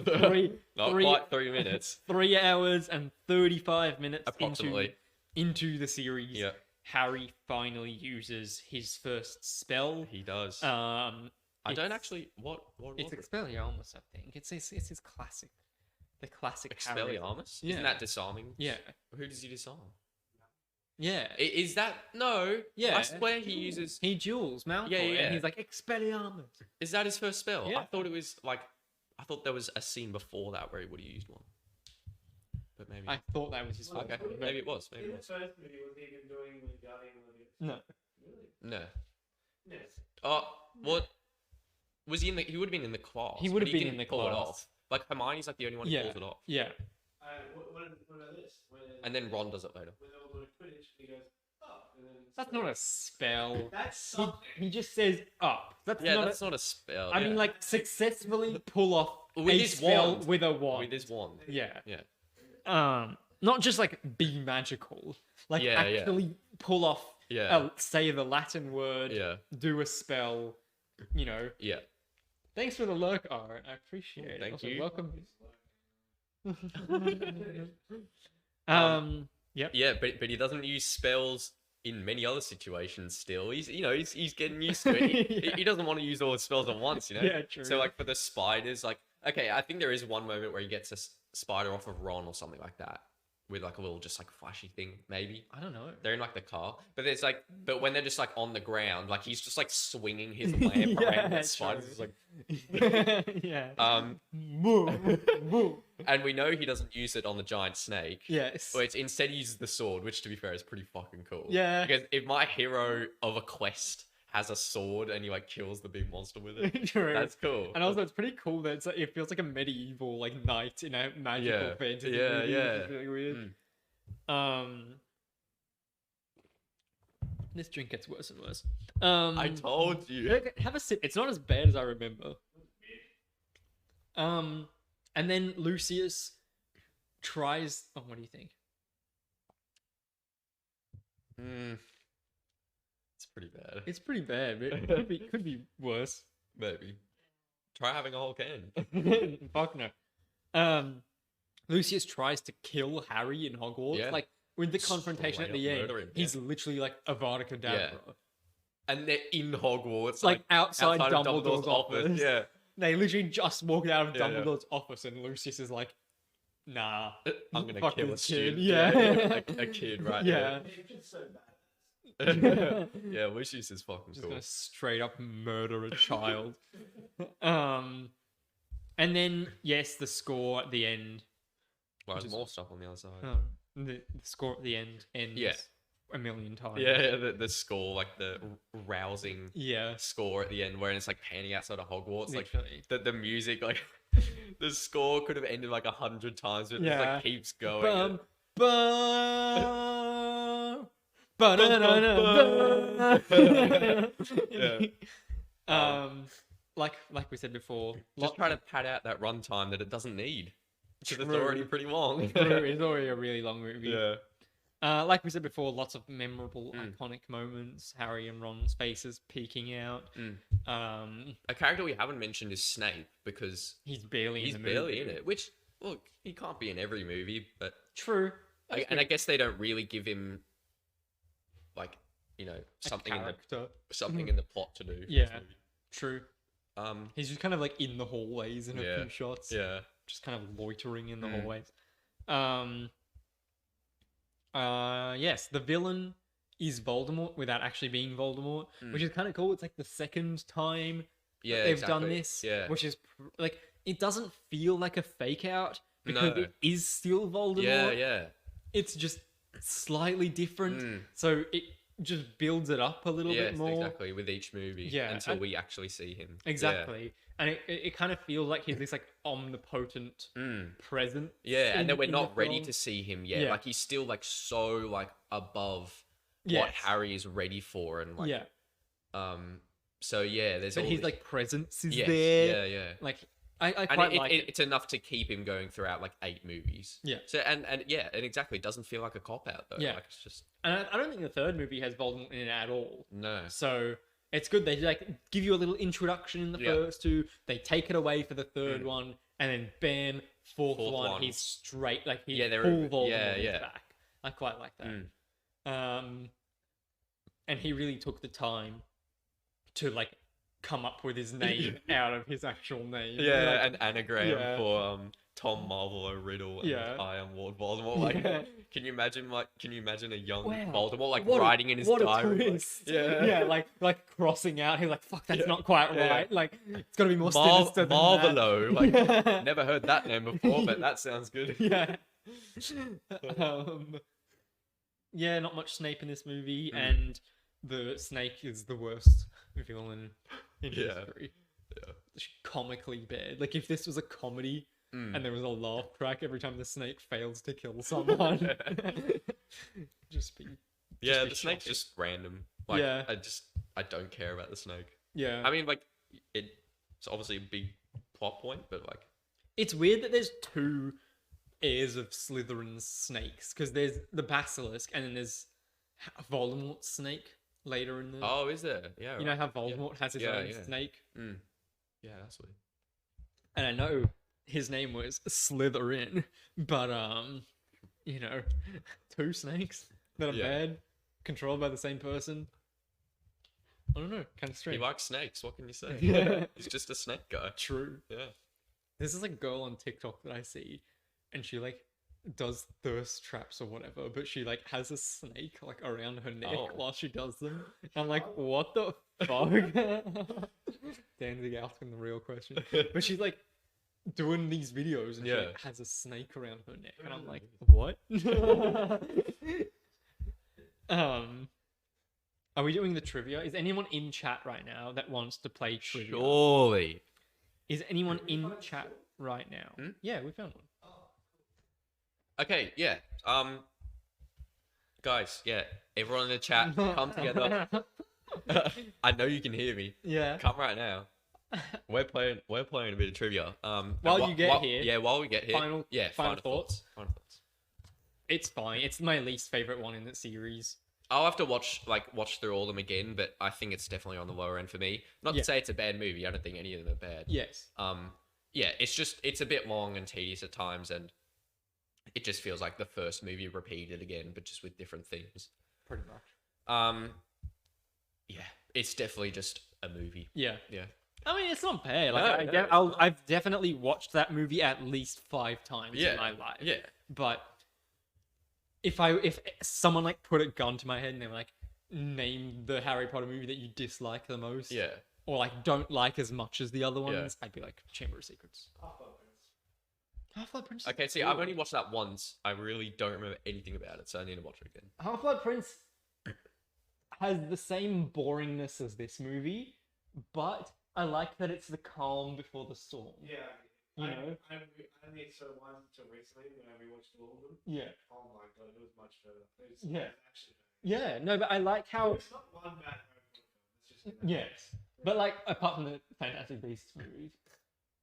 Not quite 3 minutes. 3 hours and 35 minutes Approximately. into the series. Yeah. Harry finally uses his first spell. He does. I don't actually. What It's was it? Expelliarmus, I think. It's his classic. The classic Harry. Expelliarmus? Yeah. Isn't that disarming? Yeah. Who does he disarm? Yeah. Is that no? Yeah. I swear he uses. He duels Malfoy, Yeah. and he's like, Expelliarmus. Is that his first spell? Yeah. I thought it was like. I thought there was a scene before that where he would have used one. But maybe. I thought that was his first Okay. one, but- Maybe it was. Maybe In it the was. first movie, was he even doing the Guardian of the No. Really? No. Yes. Oh, what? Was he in the? He would have been in the class. He would but have been didn't in the pull it class. off. Like Hermione's like the only one who Yeah. pulls it off, Yeah. What about this? and then Ron does it later. When they're all doing Quidditch, he goes, oh, and then... That's not a spell. That's something. He just says up. That's Yeah, not that's a, not a spell. I mean, like, successfully pull off With a his spell wand. with a wand. with his wand. Yeah. Yeah. Not just like be magical. Like Yeah, yeah. actually pull off. Yeah. Say the Latin word. Yeah. Do a spell. You know. Yeah. Thanks for the lurk, Art. I appreciate it. Thank Also, you. Welcome. Yep. Yeah, but he doesn't use spells in many other situations. Still, he's getting used to it. Yeah. He doesn't want to use all his spells at once. You know. Yeah, true. So like for the spiders, like okay, I think there is one moment where he gets a spider off of Ron or something like that, with like a little just like flashy thing, maybe. I don't know. They're in like the car, but there's like, but when they're just like on the ground, like he's just like swinging his lamp around the spiders. It's like, yeah. moo. And we know he doesn't use it on the giant snake. Yes. But instead he uses the sword, which to be fair is pretty fucking cool. Yeah. Because if my hero of a quest has a sword and he like kills the big monster with it, True. that's cool. And also, it's pretty cool that it feels like a medieval like knight in a magical Yeah. fantasy Yeah, movie, yeah. which is really weird. This drink gets worse and worse. I told you. Have a sip. It's not as bad as I remember. And then Lucius tries. Oh, what do you think? It's pretty bad. It's pretty bad, but it could be worse. Maybe. Try having a whole can. Fuck no. Lucius tries to kill Harry in Hogwarts. Yeah. Like with the confrontation at Straight the up end, murder him, he's literally like Avada Kedavra. And they're in Hogwarts, Like outside of Dumbledore's office. Yeah. They literally just walked out of Yeah, yeah. Dumbledore's office, and Lucius is like, "Nah, I'm gonna fuck kill a this kid." student. Yeah, a kid, right? yeah. It's just so bad. Yeah, Lucius is fucking Just cool. gonna straight up murder a child. And then yes, the score at the end. Well, Which there's is- more stuff on the other side. The score at the end ends Yeah. a million times. Yeah, the score, like the rousing Yeah. score at the end, where it's like panning outside of Hogwarts. Literally. Like the music, like the score could have ended like 100 times, but it just Yeah. like keeps going. Bum, bum, ba-da-da-da-da. Yeah. Like we said before, Just try to pad out that runtime that it doesn't need, because it's True. already pretty long. It's already a really long movie. Yeah. Like we said before, lots of memorable, iconic moments. Harry and Ron's faces peeking out. A character we haven't mentioned is Snape, because He's barely he's in the movie. barely in it. Which, look, he can't be in every movie, but True. and I guess they don't really give him, like, you know, something in the plot to do. for this Yeah. movie. True. Um. He's just kind of like in the hallways in a Yeah. few shots. Yeah. Just kind of loitering in the Mm. hallways. Yes, the villain is Voldemort without actually being Voldemort, which is kind of cool. It's like the second time Yeah. they've done exactly. this, Yeah. which is like it doesn't feel like a fake out because No. it is still Voldemort. Yeah. Yeah. It's just slightly different, Mm. so it just builds it up a little bit Yes, more. exactly. With each movie, Yeah, until and- we actually see him. Yeah. Exactly, and it kind of feels like he's this like omnipotent presence. Yeah, and in- then we're in the not ready film. to see him yet. Yeah. Like he's still like so like above what Yes. Harry is ready for, and like Yeah, So yeah, there's but all his this- like presence is yes, there. yeah. Like I And quite like it. it's enough to keep him going throughout like 8 movies. Yeah. So and yeah, and exactly, it doesn't feel like a cop out though. Yeah. Like it's just And I don't think the third movie has Voldemort in it at all. no. So it's good. They like give you a little introduction in the Yeah. first two. They take it away for the third one, and then bam, fourth one, one. he's straight like he's Yeah, they're full over- Voldemort yeah, is yeah. back. I quite like that. Mm. And he really took the time to like come up with his name out of his actual name. Yeah, Like, an anagram yeah. for Tom Marvel Riddle and Yeah. I am Lord Voldemort. Like, Yeah. can you imagine a young wow, Voldemort like what a- writing in his what a diary? Like, twist. yeah, yeah, like crossing out. He's like, "Fuck, that's not quite Yeah. right. Like, it's got to be more sinister than Marvelo. Like, that." never heard that name before, but that sounds good. yeah. Yeah, not much Snape in this movie, Mm. and the snake is the worst villain in Yeah. history. Yeah. It's comically bad. Like if this was a comedy Mm. and there was a laugh track every time the snake fails to kill someone, just be Yeah, be the snake's shocking. just random. Like, Yeah. I don't care about the snake. yeah. I mean, like, it's obviously a big plot point, but like, It's weird that there's two heirs of Slytherin's snakes because there's the basilisk and then there's Voldemort's snake later in the. oh, is there? Yeah. you know right. how Voldemort has his Yeah, own yeah. snake, Mm. Yeah, that's weird. and I know his name was Slytherin, but you know, two snakes that are Yeah. bad, controlled by the same person. I don't know, kind of He strange. likes snakes. What can you say? Yeah. He's just a snake guy. True. Yeah. There's this like girl on TikTok that I see, and she like does thirst traps or whatever, but she like has a snake like around her neck Oh. while she does them. And I'm like, what the fuck? Danzig asking the real question. But she's like doing these videos and she Yeah. like, has a snake around her neck, and I'm like, what? Are we doing the trivia? Is anyone in chat right now that wants to play trivia? Surely. Is anyone in chat right now? Hmm? Yeah, we found one. Okay. Yeah. Guys. Yeah. Everyone in the chat, come together. I know you can hear me. Yeah. Come right now. We're playing a bit of trivia. While you get here, Yeah, while we get here. final- yeah, final thoughts? Final thoughts. It's fine. It's my least favorite one in the series. I'll have to watch through all of them again, but I think it's definitely on the lower end for me. Not Yeah. to say it's a bad movie. I don't think any of them are bad. Yes. Yeah, it's a bit long and tedious at times, and it just feels like the first movie repeated again, but just with different themes. Pretty much. Yeah, it's definitely just a movie. Yeah. Yeah. I mean, it's not bad. No, Like, no, I've definitely watched that movie at least 5 times Yeah. in my life. Yeah. But if someone like put a gun to my head and they were like, name the Harry Potter movie that you dislike the most, Yeah. or like don't like as much as the other ones, Yeah. I'd be like Chamber of Secrets. Half-Blood Prince. Okay, see, I've only watched that once. I really don't remember anything about it, so I need to watch it again. Half-Blood Prince has the same boringness as this movie, but I like that it's the calm before the storm. Yeah. You know? I only saw one until recently when I rewatched all of them. Yeah. Oh my god, it was much further. Yeah. Actually, Yeah, no, but I like how... it's not one bad Harry Potter film. It's just Yes. But, like, apart from the Fantastic Beasts movies,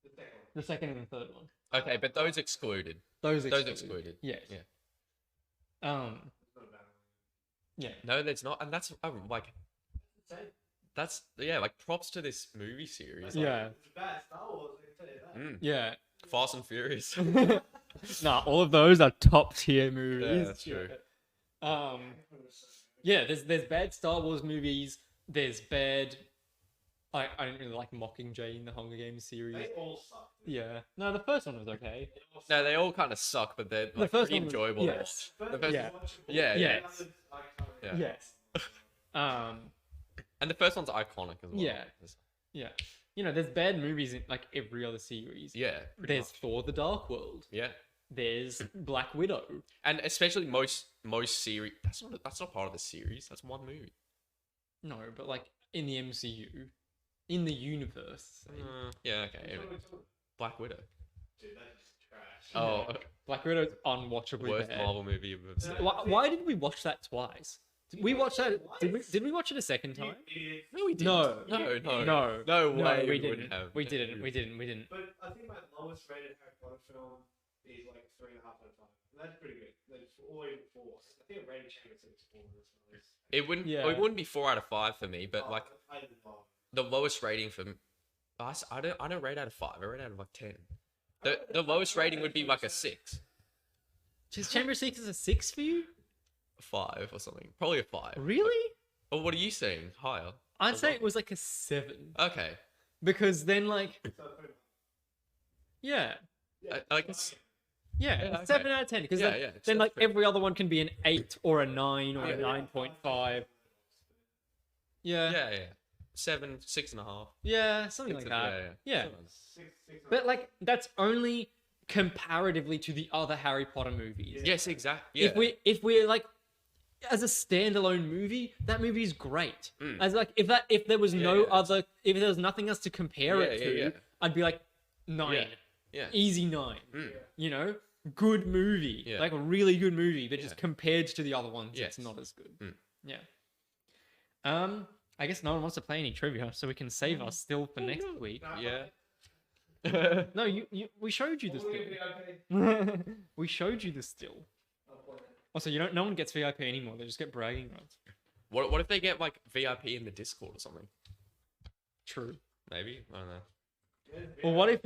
the second one. the second and the third one. Okay, but those excluded. Those excluded. Those excluded. Yes. Yeah. It's not a bad one. Yeah. No, there's not, and that's like It's the same. that's like props to this movie series. Yeah. It's bad Star Wars, I can tell you that. Yeah. Fast and Furious. Nah, all of those are top tier movies. Yeah, that's true. Yeah, there's bad Star Wars movies. There's bad. I don't really like Mockingjay in the Hunger Games series. They all suck. Yeah. No, the first one was okay. No, they all kind of suck, but they're like, first pretty one was- enjoyable. yes. To watch. The first, Yeah. yeah, Yeah. Yeah. Yes. and the first one's iconic as well. Yeah. Yeah. You know, there's bad movies in like every other series. Yeah. pretty There's much. Thor: The Dark World. Yeah, There's Black Widow. and especially most series. That's not part of the series. That's one movie. No, but like in the MCU, in the universe. say. Yeah. Okay. Black Widow. Dude, that's trash. Oh, Black Widow's unwatchably worst bad. Marvel movie you've ever seen. Why did we watch that twice? Did we watch that? Did we watch it a second time? No, we didn't. No. No way. we wouldn't didn't. have. We didn't. We didn't. But I think my lowest rated Harry Potter film is like 3.5 out of 5. And that's pretty good. That's or even 4. I think a rating chamber said it's 4 on this one. It wouldn't. Yeah. It wouldn't be 4 out of 5 for me, but like I didn't love the lowest rating for us, I don't rate out of 5. I rate out of like 10. The lowest rating would be like a 6, Just Chamber of Secrets is a 6 for you? 5 or something. Probably a 5. Really? Or what are you saying? Higher? I'd say it was like a 7 Okay. because then like it. yeah. I guess. Yeah, Yeah, a 7 okay. out of 10 because Yeah, then, yeah, then that's like pretty- every other one can be an 8 or a 9 or a Yeah. 9.5. Yeah. Yeah. 7, 6.5. Yeah, something like that. Yeah. Something. 6 But like that's only comparatively to the other Harry Potter movies. Yes, exactly. Yeah. If we're like as a standalone movie, that movie is great. Mm. As like if there was no yeah. other, if there was nothing else to compare it Yeah, to, yeah. I'd be like 9, Yeah. easy 9. Mm. You know, good movie, Yeah. like a really good movie, but just Yeah. compared to the other ones, Yes. it's not as good. Mm. Yeah. I guess no one wants to play any trivia, so we can save us still for next week. Yeah. No, we showed you the still. We showed you the still. Also, no one gets VIP anymore. They just get bragging rights. What if they get like VIP in the Discord or something? True. Maybe. I don't know. Well, what if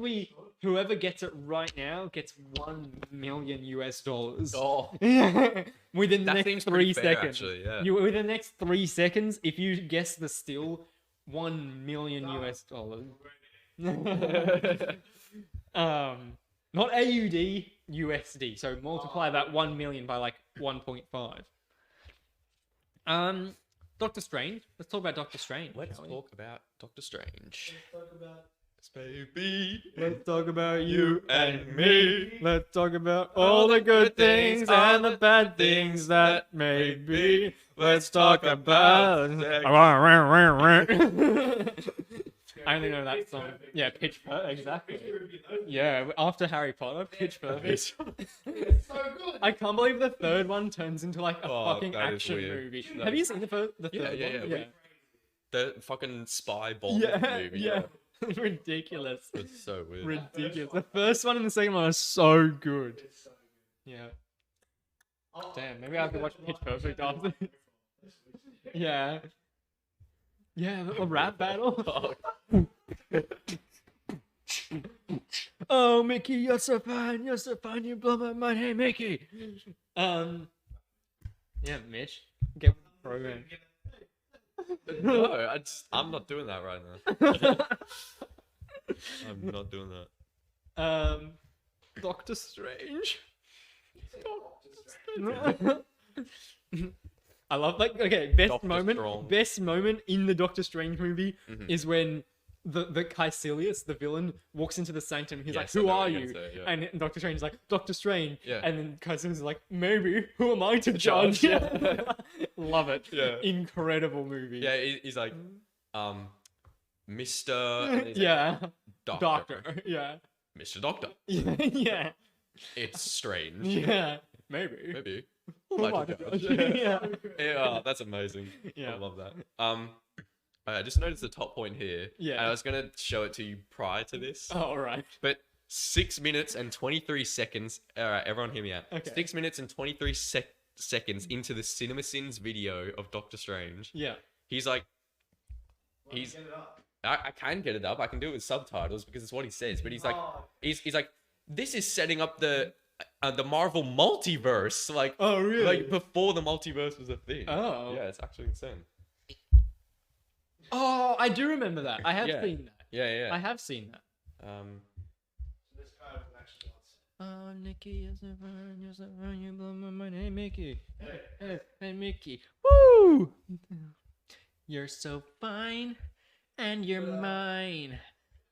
whoever gets it right now gets $1 million US? Oh, Within the that next seems 3 pretty fair, seconds. actually. Yeah. Within the next 3 seconds, if you guess the still, $1 million US. Not AUD, USD. So multiply that 1 million by like 1.5. Doctor Strange. Let's talk about Doctor Strange. Let's shall we? talk about Doctor Strange. Talk about Baby. Let's talk about you and me. Let's talk about all the good things and the bad things that may be. Let's talk about. I only know that song. Yeah, Pitch Perfect. Exactly. Yeah, after Harry Potter, Pitch Perfect. it's so good. I can't believe the third one turns into like a Oh, fucking that is action weird. movie. No. Have you seen the third Yeah, one? yeah. The fucking spy bomb Yeah, movie. yeah. Ridiculous. It's so weird. Ridiculous. The first one and the second one are so good. Yeah. Damn, maybe I have to watch Pitch Perfect after. Yeah. Yeah, the rap battle. Oh, Mickey, you're so fine, you blow my mind. Hey, Mickey. Yeah, Mitch, get with the program. No, I'm not doing that right now. I'm not doing that. Doctor Strange. I love like okay, Doctor Strong. best moment in the Doctor Strange movie Mhm. is when the Caecilius, the villain, walks into the sanctum. He's Yes, like, I "Who know are what you're you?" gonna say, yeah. And Doctor Strange is like, "Doctor Strange." Yeah. And then Caecilius is like, "Maybe. Who am I to Judge, judge?" yeah. Love it. Yeah. Incredible movie. Yeah, he's like, Mr. and he's like, Yeah. Doctor. Yeah. Mr. Doctor. Yeah. Yeah. It's strange. Yeah. Maybe. Maybe. Who am I to judge? Yeah. Yeah, that's amazing. Yeah. I love that. I just noticed the top point here. Yeah. And I was gonna show it to you prior to this. Oh, all right. But 6 minutes and 23 seconds. All right, everyone hear me out. Okay. 6 minutes and 23 seconds into the CinemaSins video of Doctor Strange. Yeah. He's like, Get it up. I can get it up. I can do it with subtitles because it's what he says. But he's like, he's like, this is setting up the Marvel multiverse. Like, Oh, really? like before the multiverse was a thing. Oh. Yeah, it's actually insane. Oh, I do remember that. I have Yeah. seen that. Yeah. I have seen that. So this guy was actually Oh, Nikki, you're so fine, you blow my mind. Hey, Mickey. Hey, Mickey. Woo! You're so fine, and you're mine.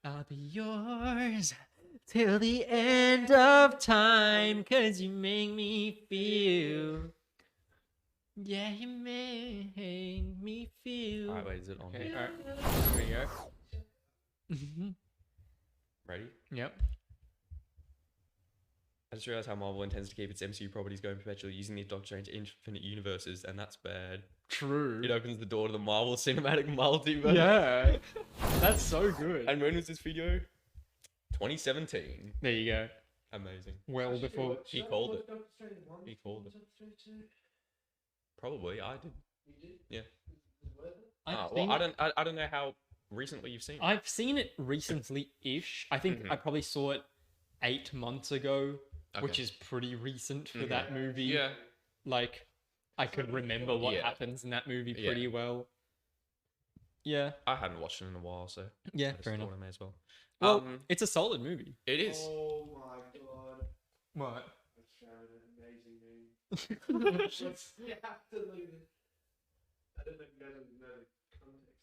I'll be yours till the end of time, 'cause you make me feel. Yeah, you make me feel. Alright, wait, is it on? Okay, alright. There we go. Ready? Yep. I just realized how Marvel intends to keep its MCU properties going perpetually using the Doctor Strange Infinite Universes, and that's bad. True. It opens the door to the Marvel Cinematic Multiverse. Yeah. That's so good. And when was this video? 2017. There you go. Amazing. Well before. He called it. He called it. Probably, I did. You did? Yeah. I've Well, seen I it- don't know how recently you've seen it. I've seen it recently-ish. I think Mhm. I probably saw it 8 months ago, which Okay. is pretty recent for Mhm. that movie. Yeah. Like, I could remember what Yeah. happens in that movie Yeah. pretty well. Yeah. I hadn't watched it in a while, so Yeah, I just fair thought enough. I may as well. Well, it's a solid movie. It is. Oh my god. What? I found an amazing meme. Let's, you have to leave it. I don't know if you guys know the context.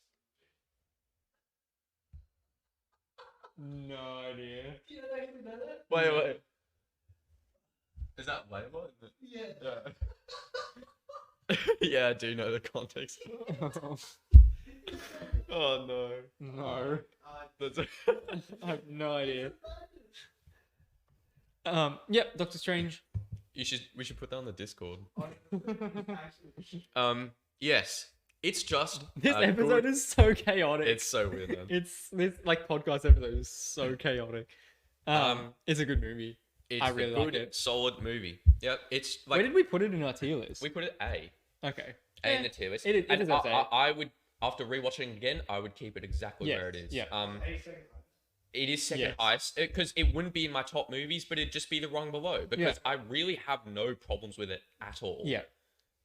No idea. Do you actually know that? Wait. Is that label? Yeah. Yeah, I do know the context. Oh no. No. That's I have no idea. Yep, Doctor Strange. we should put that on the Discord. Actually, Yes. It's just This a episode good- is so chaotic. It's so weird, man. This like podcast episode is so chaotic. It's a good movie. It's I really a like good, it. solid movie. Yep. It's like Where did we put it in our tier list? we put it A. Okay. A in the tier list. it And deserves A. I would, after rewatching it again, I would keep it exactly Yes, where it is. yeah. It is second Yes. highest because it wouldn't be in my top movies, but it'd just be the rung below because I really have no problems with it at all. Yeah.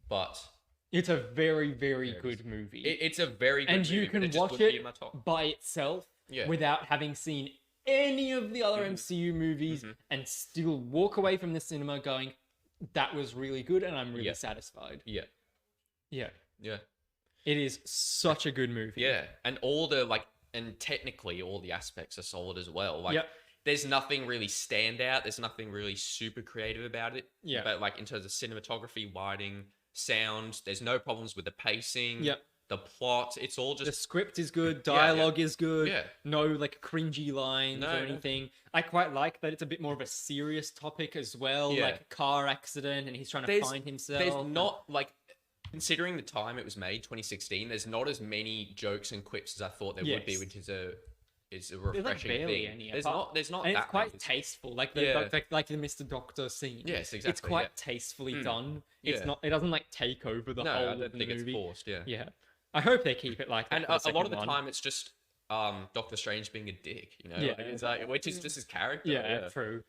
But It's a very, very There it good movie. it's a very good and movie, you but can it just watch wouldn't be in it my top. by itself Yeah. without having seen any of the other Mhm. MCU movies Mhm. and still walk away from the cinema going, that was really good and I'm really Yeah. satisfied. Yeah. Yeah. Yeah. It is such a good movie. Yeah. And all the and technically all the aspects are solid as well. Like Yep. there's nothing really standout. There's nothing really super creative about it. Yeah. But like in terms of cinematography, lighting, sound, there's no problems with the pacing. Yep. The plot, it's all The just script is good, dialogue is good. Yeah. No like cringy lines No, or no. anything. I quite like that it's a bit more of a serious topic as well, Yeah. like a car accident and he's trying to There's- find himself. there's not like considering the time it was made, 2016. There's not as many jokes and quips as I thought there would be, Yes. which is a There's refreshing barely thing. any, There's apart- not and that it's quite many. tasteful, like the Yeah. like the Mr. Doctor scene. Yes, exactly. It's quite yeah. tastefully Mm. done. It's Yeah. not. It doesn't like take over the No, whole I of don't the think it's movie. forced. Yeah. Yeah, I hope they keep it like that. And for the a lot of second the one. time, it's just Doctor Strange being a dick. You know, Yeah. like, it's like, which is just his character. Yeah, true.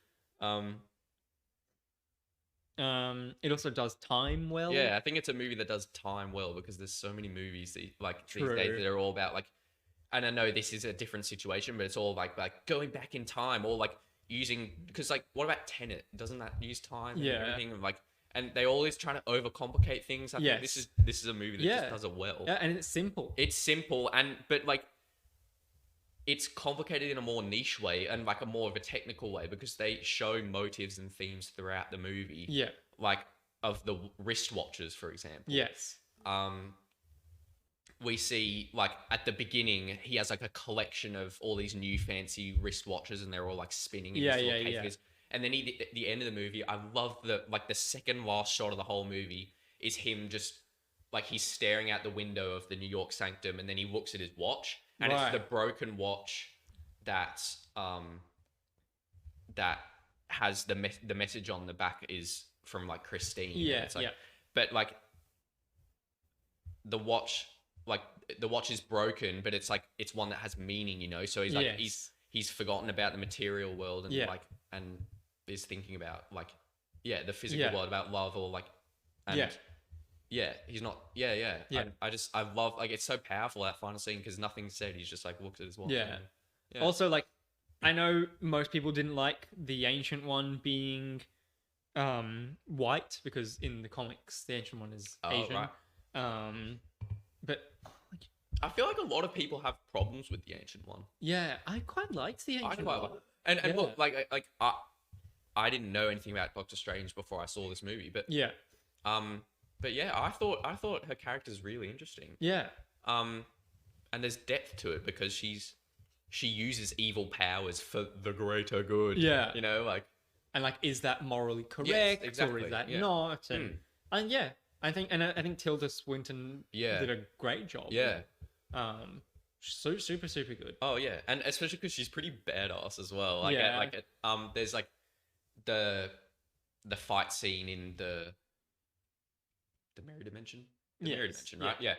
It also does time well. Yeah, I think it's a movie that does time well because there's so many movies that, like these days True. that are all about like, and I know this is a different situation, but it's all like going back in time or like using because like what about Tenet? Doesn't that use time? And Yeah. everything like, and they always trying to overcomplicate things. I think this is a movie that Yeah. just does it well. Yeah, and it's simple. It's simple but like it's complicated in a more niche way and like a more of a technical way because they show motives and themes throughout the movie. Yeah. Like of the wristwatches, for example. Yes. We see like at the beginning he has like a collection of all these new fancy wristwatches and they're all like spinning in this little case. And then at the end of the movie, I love the second last shot of the whole movie is him just like he's staring out the window of the New York Sanctum and then he looks at his watch and it's the broken watch that that has the message on the back is from like Christine. Yeah, it's like, but like the watch is broken, but it's like it's one that has meaning, you know. So he's like he's forgotten about the material world and like and is thinking about like the physical world, about love or like and he's not I love like it's so powerful that final scene because nothing's said. He's just like looks at his watch. Also, like I know most people didn't like the ancient one being white because in the comics the ancient one is Asian. Right. But I feel like a lot of people have problems with the ancient one. Yeah, I quite liked the ancient one. And look, like I didn't know anything about Doctor Strange before I saw this movie, but I thought her character's really interesting. Yeah. And there's depth to it because she uses evil powers for the greater good. Yeah. You know, like and like is that morally correct or is that not? And I think Tilda Swinton did a great job. Yeah. So super good. Oh yeah, and especially because she's pretty badass as well. Like there's like the fight scene in the mirror dimension. Mirror dimension, right? Yeah.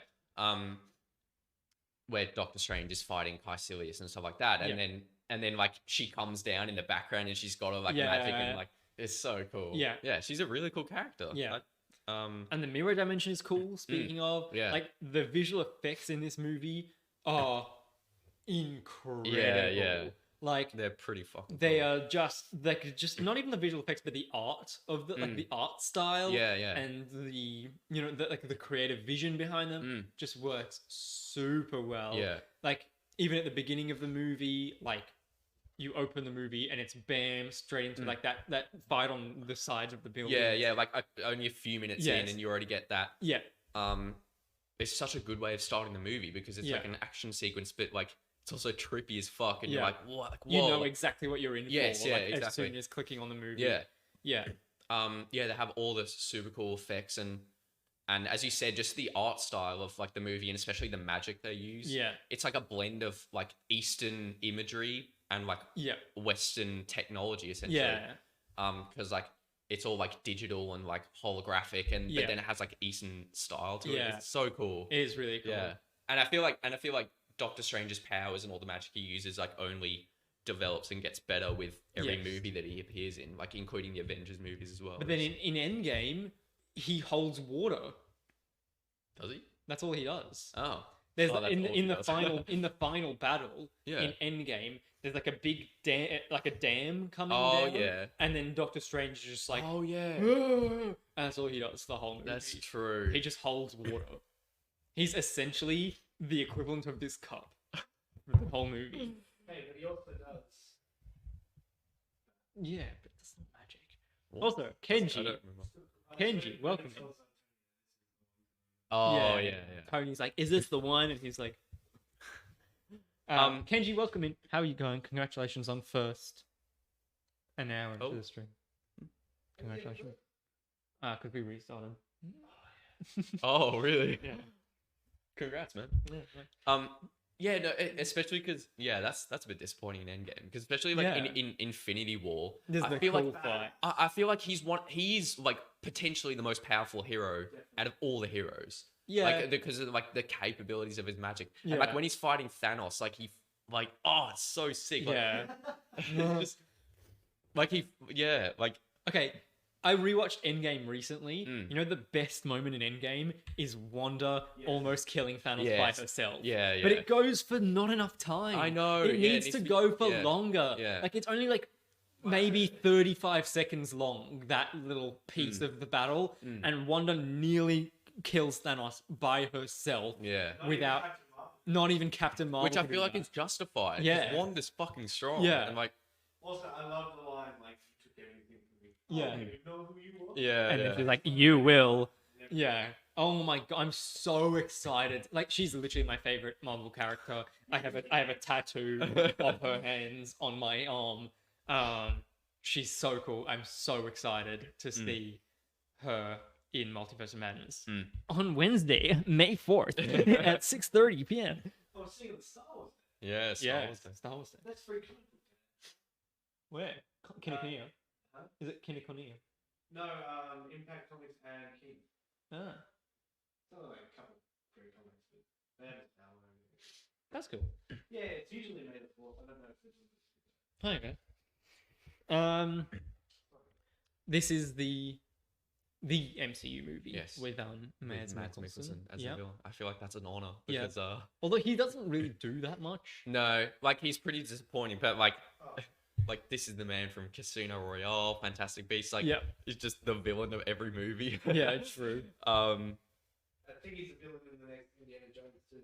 Where Doctor Strange is fighting Caecilius and stuff like that, and then like she comes down in the background and she's got her like magic and like it's so cool. Yeah, she's a really cool character. Yeah. And the mirror dimension is cool. Speaking of, like the visual effects in this movie are incredible. Yeah. Like they're pretty fucking. They are just not even the visual effects, but the art of the like the art style. Yeah. And the the creative vision behind them just works super well. Yeah. Like even at the beginning of the movie, like you open the movie and it's bam straight into like that fight on the sides of the building. Yeah. Like only a few minutes in and you already get that. Yeah. It's such a good way of starting the movie because it's like an action sequence, but like it's also trippy as fuck, and you're like, what? Like, whoa. You know exactly what you're in for. Exactly. As soon as clicking on the movie. Yeah. They have all the super cool effects and as you said, just the art style of like the movie and especially the magic they use. Yeah. It's like a blend of like Eastern imagery and like Western technology essentially. Yeah. Because like it's all like digital and like holographic but then it has like Eastern style to it. It's so cool. It is really cool. Yeah. And I feel like Doctor Strange's powers and all the magic he uses like only develops and gets better with every movie that he appears in, like including the Avengers movies as well. But then in Endgame, he holds water. Does he? That's all he does. Oh. There's in the final battle in Endgame, there's like a big dam coming down. Yeah. And then Doctor Strange is just like, oh yeah. And that's all he does the whole movie. That's true. He just holds water. He's essentially the equivalent of this cup for the whole movie. Hey, but he also does. Yeah, but that's not magic. What? Also, Kenji, welcome. Oh yeah. Tony's like, "Is this the one?" And he's like, "Kenji, welcome in. How are you going? Congratulations on first an hour into the stream. Congratulations. Because we restarted. Oh really? Yeah. Congrats, man. Yeah. No, especially because that's a bit disappointing in Endgame because especially like in Infinity War, I feel like he's like potentially the most powerful hero out of all the heroes. Yeah, like because of like the capabilities of his magic. Yeah. And like when he's fighting Thanos, like it's so sick. Like, just like okay. I rewatched Endgame recently. You know the best moment in Endgame is Wanda almost killing Thanos by herself. Yeah. But it goes for not enough time. I know. It needs to go for longer. Yeah. Like it's only like maybe 35 seconds long, that little piece of the battle. And Wanda nearly kills Thanos by herself. Yeah. Without... not even Captain Marvel. Which I could do feel like that. is justified. Yeah. Wanda's fucking strong. Yeah. And like, Also, I love the line, like, you took everything from me. Yeah. I don't even know who you are. yeah, And yeah. then she's like, "You will." Yeah. Oh my god, I'm so excited. Like, she's literally my favorite Marvel character. I have a tattoo of her hands on my arm. She's so cool. I'm so excited to see her in Multiverse of Madness on Wednesday, May 4th at 6:30 p.m. Oh, seeing the Star Wars. Yeah, Star Wars. Star Wars. That's free comic book. Where? Kinokuniya. Huh? Is it Kinokuniya? No, Impact Comics and King. Ah, It's only like a couple free comics, but they haven't now or anything. that's cool. Yeah, it's usually May the 4th. I don't know if it's Okay. This is the MCU movie Yes. with Mads Mikkelsen as a villain. I feel like that's an honor Yeah. because Although he doesn't really do that much. no, like he's pretty disappointing, but like like this is the man from Casino Royale, Fantastic Beasts, like Yep. he's just the villain of every movie. Yeah, true. I think he's a villain in the next Indiana Jones too.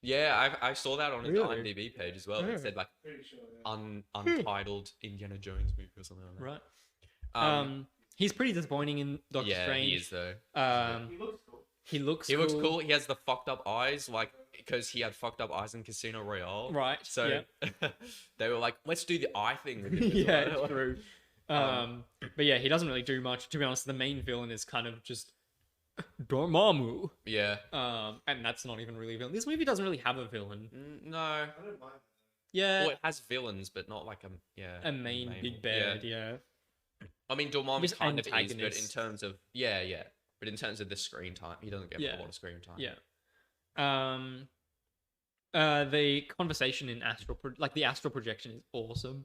Yeah, I saw that on his Really? IMDb page as well. Yeah. It said like Pretty sure. Yeah. untitled Indiana Jones movie or something like that. Right. He's pretty disappointing in Doctor yeah, Strange. he is though. He looks cool. He looks He looks cool. He has the fucked up eyes, like because he had fucked up eyes in Casino Royale. Right. So they were like, let's do the eye thing with him. as yeah, well. true. But yeah, he doesn't really do much. To be honest, the main villain is kind of just Dormammu. Yeah. And that's not even really a villain. This movie doesn't really have a villain. No. I don't mind. Yeah. Well, it has villains, but not like A main big bad, yeah. I mean, Dormammu Just kind of is, but in antagonist. terms of but in terms of the screen time, he doesn't get a lot of screen time. Yeah. The conversation in the astral projection is awesome.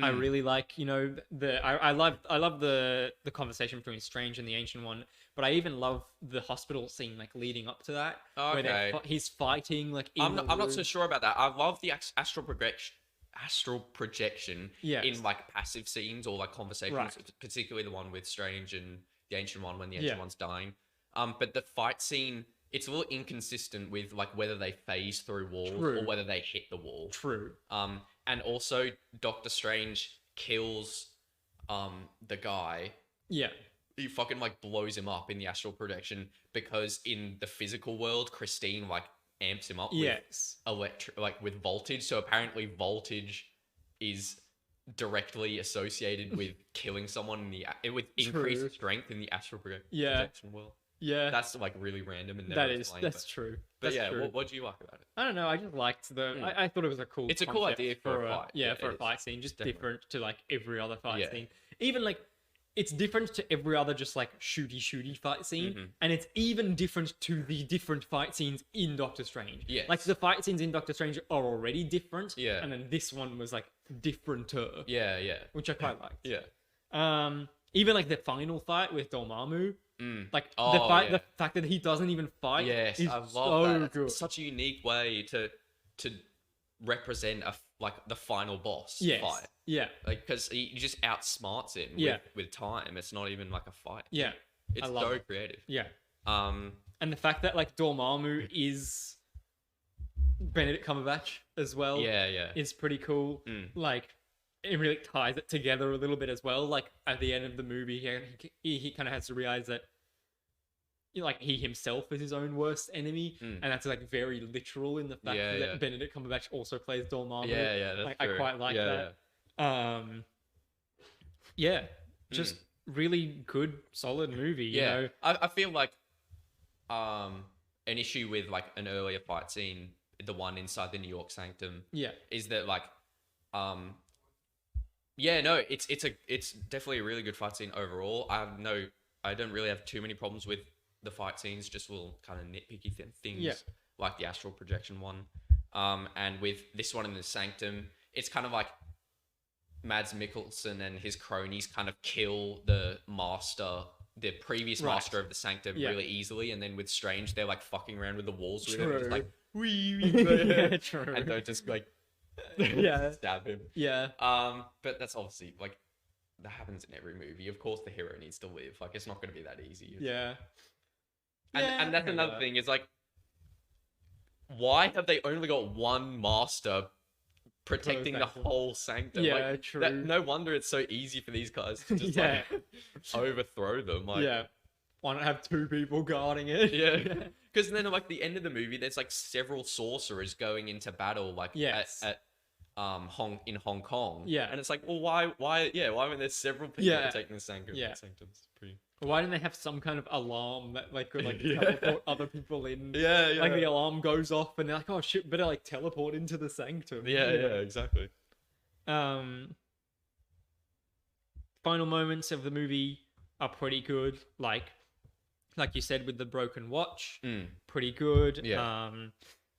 I really like, I love the conversation between Strange and the Ancient One, but I even love the hospital scene like leading up to that, Okay. where he's fighting like. I'm not so sure about that. I love the astral projection Yes. in like passive scenes or like conversations, Right. particularly the one with Strange and the Ancient One when the Yeah. Ancient One's dying. But the fight scene, it's a little inconsistent with like whether they phase through walls True. or whether they hit the wall. True. And also Doctor Strange kills the guy. Yeah. He fucking like blows him up in the astral projection because in the physical world, Christine like amps him up Yes. with voltage. So apparently voltage is directly associated with killing someone with increased True. strength in the astral Yeah. projection world. Yeah. That's like really random and That never is explained, that's true. But That's yeah, true. what do you like about it? I don't know. I just liked I thought it was a cool. It's a cool concept idea for a fight. Yeah, for it a is. fight scene, just Definitely. different to like every other fight Yeah. scene. Even like, it's different to every other just like shooty fight scene, Mhm. and it's even different to the different fight scenes in Doctor Strange. Yes. Like the fight scenes in Doctor Strange are already different. Yeah. And then this one was like differenter. Yeah. Which I quite liked. Yeah. Even like the final fight with Dormammu. Like Oh, the fact that he doesn't even fight. Yes, is I love so that. It's good. such a unique way to represent the final boss Yes. fight. Yeah. Like because he just outsmarts him Yeah. with time. It's not even like a fight. Yeah. It's I love so it. creative. Yeah. Um And the fact that like Dormammu is Benedict Cumberbatch as well yeah. is pretty cool. Like it really ties it together a little bit as well. Like at the end of the movie, he kind of has to realize that like he himself is his own worst enemy, and that's like very literal in the fact that Benedict Cumberbatch also plays Dormammu. Yeah, that's like true. I quite like Yeah, that. Yeah, just really good, solid movie. You know? I feel like an issue with like an earlier fight scene, the one inside the New York Sanctum, is that like it's definitely a really good fight scene overall. I don't really have too many problems with the fight scenes, just little kind of nitpicky things like the astral projection one. And with this one in the Sanctum, it's kind of like Mads Mikkelsen and his cronies kind of kill the previous master of the Sanctum really easily, and then with Strange, they're like fucking around with the walls with him, just like True. and don't just like stab him. Yeah. But that's obviously like that happens in every movie. Of course, the hero needs to live. Like it's not going to be that easy. Yeah. And that's another thing is like why have they only got one master protecting the whole sanctum? Yeah, like, true. No wonder it's so easy for these guys to just like overthrow them. Like, why not have 2 people guarding it? Yeah, because then like the end of the movie, there's like several sorcerers going into battle, like at in Hong Kong. Yeah, and it's like, well, why weren't there several people protecting the sanctum? Yeah, sanctum's pretty. Why didn't they have some kind of alarm that like could like teleport other people in? Yeah. Like the alarm goes off and they're like, oh shit, better like teleport into the sanctum. Yeah, exactly. Final moments of the movie are pretty good. Like you said with the broken watch, pretty good. Yeah.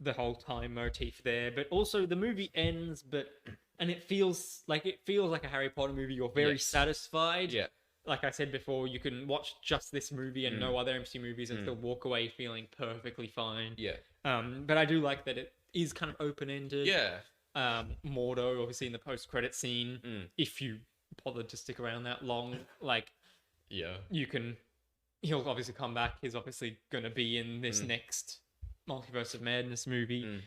The whole time motif there, but also the movie ends, and it feels like a Harry Potter movie. You're very satisfied. Yeah. Like I said before, you can watch just this movie and no other MCU movies and still walk away feeling perfectly fine. Yeah. But I do like that it is kind of open-ended. Yeah. Mordo, obviously in the post-credit scene, if you bothered to stick around that long, like, he'll obviously come back. He's obviously going to be in this next Multiverse of Madness movie.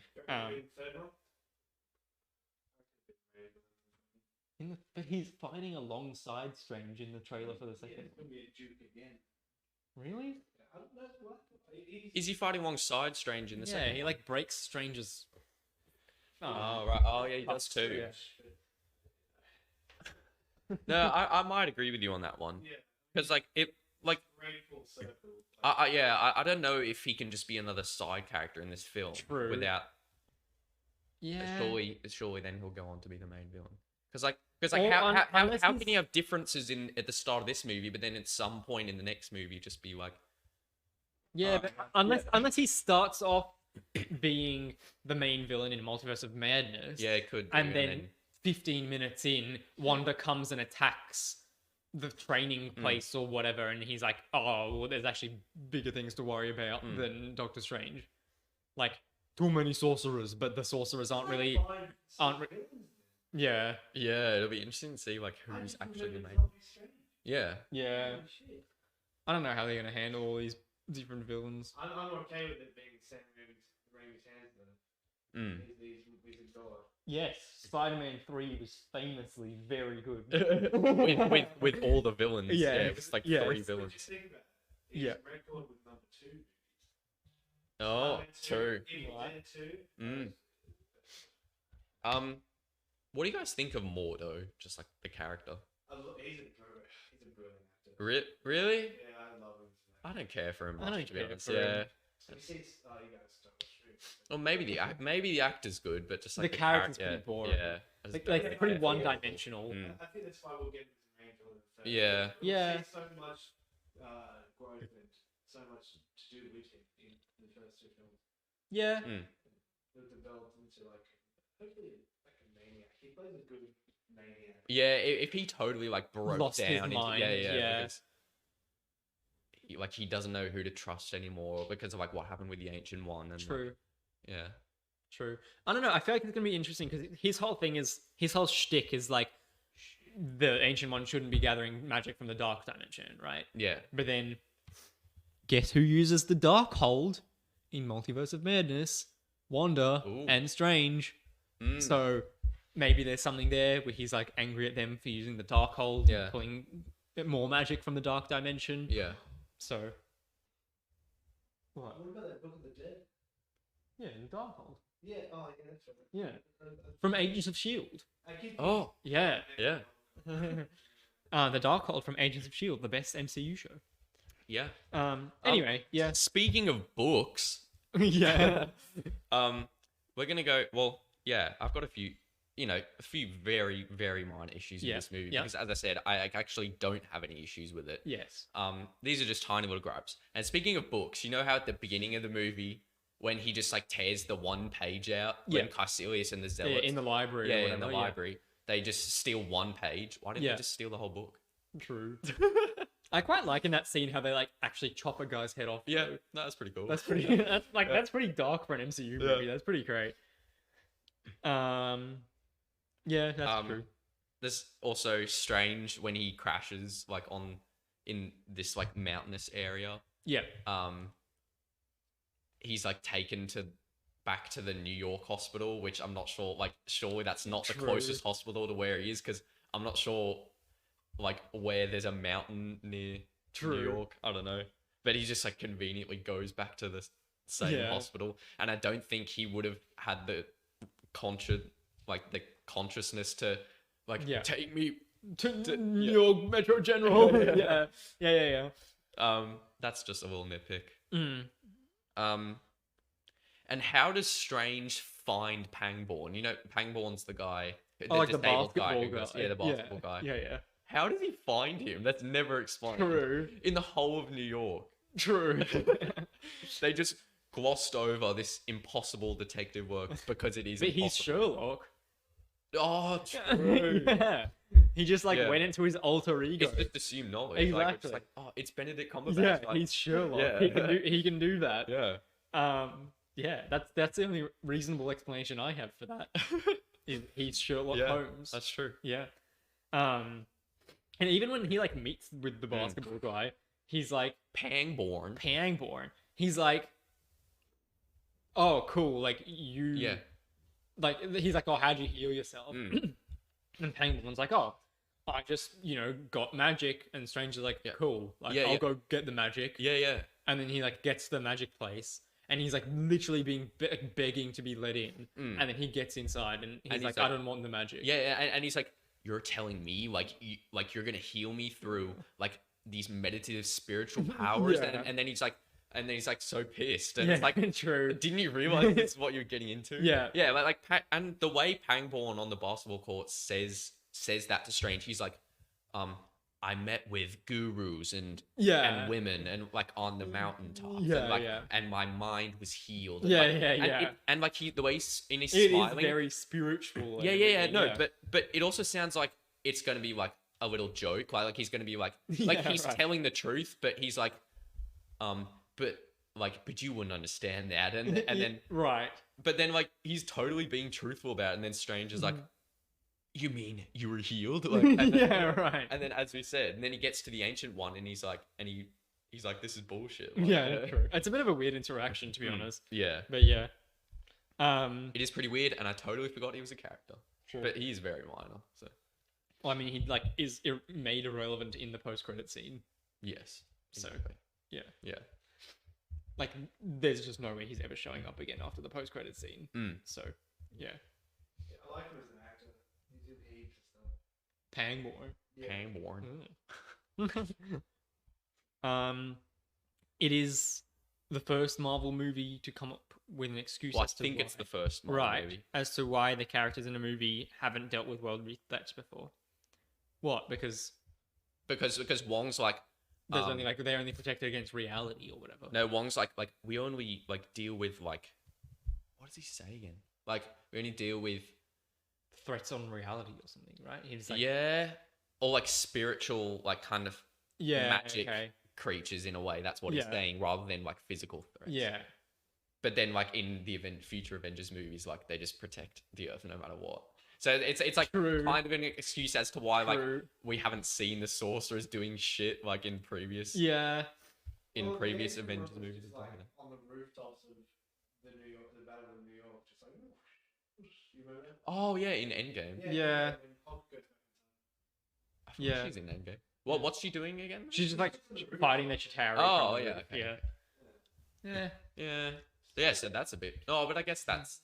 But he's fighting alongside Strange in the trailer for the second. It's going to be a Duke again. Really? I don't know what. Is he fighting alongside Strange in the second? Yeah, he like breaks Strange's. Oh right. Oh yeah, he does too. Yeah. No, I might agree with you on that one. Yeah. Because like it like. Full circle. I don't know if he can just be another side character in this film. True. Without. Yeah. Surely then he'll go on to be the main villain. Because how can you have differences at the start of this movie, but then at some point in the next movie just be like, but unless he starts off being the main villain in Multiverse of Madness, it could, and then 15 minutes in, Wanda comes and attacks the training place or whatever, and he's like, oh, well, there's actually bigger things to worry about than Doctor Strange, like too many sorcerers, but the sorcerers aren't really. Yeah. Yeah, it'll be interesting to see like who's actually the main. Yeah. Yeah. I don't know how they're gonna handle all these different villains. I'm okay with it being Sam Raimi's hands though. He's a god. Yes, Spider-Man 3 was famously very good. with all the villains. Yeah, it was like 3 villains. Just think about it. He's record with number 2. Oh, true. What do you guys think of Mordo? Just like the character. He's a brilliant actor. Really? Yeah, I love him. I don't care for him much, I don't to be care honest. for him. Or maybe the actor's good, but just like the character's pretty boring. Yeah. Like pretty one-dimensional. I think that's why we'll get into the main villain first. Yeah. Yeah. So much growth and so much to do with him in the first 2 films. Yeah. He'll develop into like hopefully like a maniac. He plays a good maniac. Yeah, if he totally like broke Lost his down mind, because he doesn't know who to trust anymore because of like what happened with the Ancient One. And True. Yeah. True. I don't know. I feel like it's gonna be interesting because his whole shtick is like the Ancient One shouldn't be gathering magic from the Dark Dimension, right? Yeah. But then, guess who uses the Darkhold in Multiverse of Madness? Wanda and Strange. So maybe there's something there where he's like angry at them for using the Darkhold, pulling more magic from the Dark Dimension. Yeah. So. What? What about that Book of the Dead? Yeah, the Darkhold. Yeah, that's right. Yeah. From Agents of S.H.I.E.L.D. Yeah. Yeah. The Darkhold from Agents of S.H.I.E.L.D., the best MCU show. Yeah. Anyway, Speaking of books. Yeah. We're going to go, well, yeah, I've got a few very, very minor issues with this movie. Because as I said, I actually don't have any issues with it. Yes. These are just tiny little gripes. And speaking of books, you know how at the beginning of the movie, when he just like tears the one page out, when Caecilius and the Zealots... Yeah, in the library. Yeah, in the library. They just steal one page. Why didn't they just steal the whole book? True. I quite like in that scene how they like actually chop a guy's head off. Yeah, that's pretty cool. That's pretty. That's pretty dark for an MCU movie. That's pretty great. Yeah, that's true. There's also Strange when he crashes like in this like mountainous area. Yeah. He's like taken to back to the New York hospital, which I'm not sure. Like, surely that's not the closest hospital to where he is, because I'm not sure, like, where there's a mountain near New York. I don't know. But he just like conveniently goes back to the same hospital, and I don't think he would have had the consciousness to take me to New York Metro General. Yeah. That's just a little nitpick. And how does Strange find Pangborn? You know, Pangborn's the guy, the basketball guy. The basketball guy. Yeah. How does he find him? That's never explained. True. In the whole of New York. True. They just glossed over this impossible detective work because it is but impossible. he's Sherlock. Oh, true. Yeah. He just went into his alter ego. It's just assumed knowledge. Exactly. Like, it's just like, oh, it's Benedict Cumberbatch. Yeah, like, he's Sherlock. Yeah. He can do that. Yeah. Yeah, that's the only reasonable explanation I have for that. He's Sherlock Holmes. That's true. Yeah. And even when he like meets with the basketball guy, he's like Pangborn. He's like, oh, cool. Like you. Yeah. Like he's like, oh, how'd you heal yourself? And Pangborn's like, oh, I just got magic. And Strange is like, cool. Like I'll go get the magic. Yeah. And then he like gets to the magic place. And he's like literally being begging to be let in. And then he gets inside and he's like, I don't want the magic. Yeah, and he's like, you're telling me you're gonna heal me through like these meditative spiritual powers, and then he's like so pissed, and it's like, true. Didn't you realize this is what you're getting into? Yeah, and the way Pangborn on the basketball court says that to Strange, he's like, I met with gurus and women and like on the mountaintops and my mind was healed. And like the way he's in his smiling, is very spiritual. But it also sounds like it's gonna be like a little joke, like he's gonna be like he's telling the truth, but he's like, but you wouldn't understand that, and then but then like he's totally being truthful about it, and then Strange is like, you mean you were healed? Like, and then, And then, as we said, and then he gets to the Ancient One, and he's like, this is bullshit. Like, true. It's a bit of a weird interaction, to be honest. Yeah, but yeah, it is pretty weird, and I totally forgot he was a character. True. But he's very minor. So, well, I mean, he like is made irrelevant in the post-credit scene. Yes. So exactly. Yeah. Like, there's just no way he's ever showing up again after the post-credit scene. So, yeah. I like him as an actor. He did heaps of stuff. Pangborn. It is the first Marvel movie to come up with an excuse. I think it's the first Marvel movie. As to why the characters in a movie haven't dealt with world threats before. What? Because Wong's like, there's only like they're only protected against reality or whatever. No, Wong's like we only like deal with like, what does he say again? Like we only deal with threats on reality or something, right? He's like, or like spiritual, like kind of magic creatures in a way. That's what he's saying, rather than like physical threats. Yeah. But then like in the future Avengers movies, like they just protect the Earth no matter what. So it's like kind of an excuse as to why like we haven't seen the sorcerers doing shit like in previous previous Avengers movies. Like, on the rooftops of the Battle of New York, just like, you remember that? Oh yeah, in Endgame. Yeah. I forgot she's in Endgame. What's she doing again? She's just like fighting the Chitauri. Oh yeah. Okay. Yeah. So that's a bit. Oh, but I guess that's.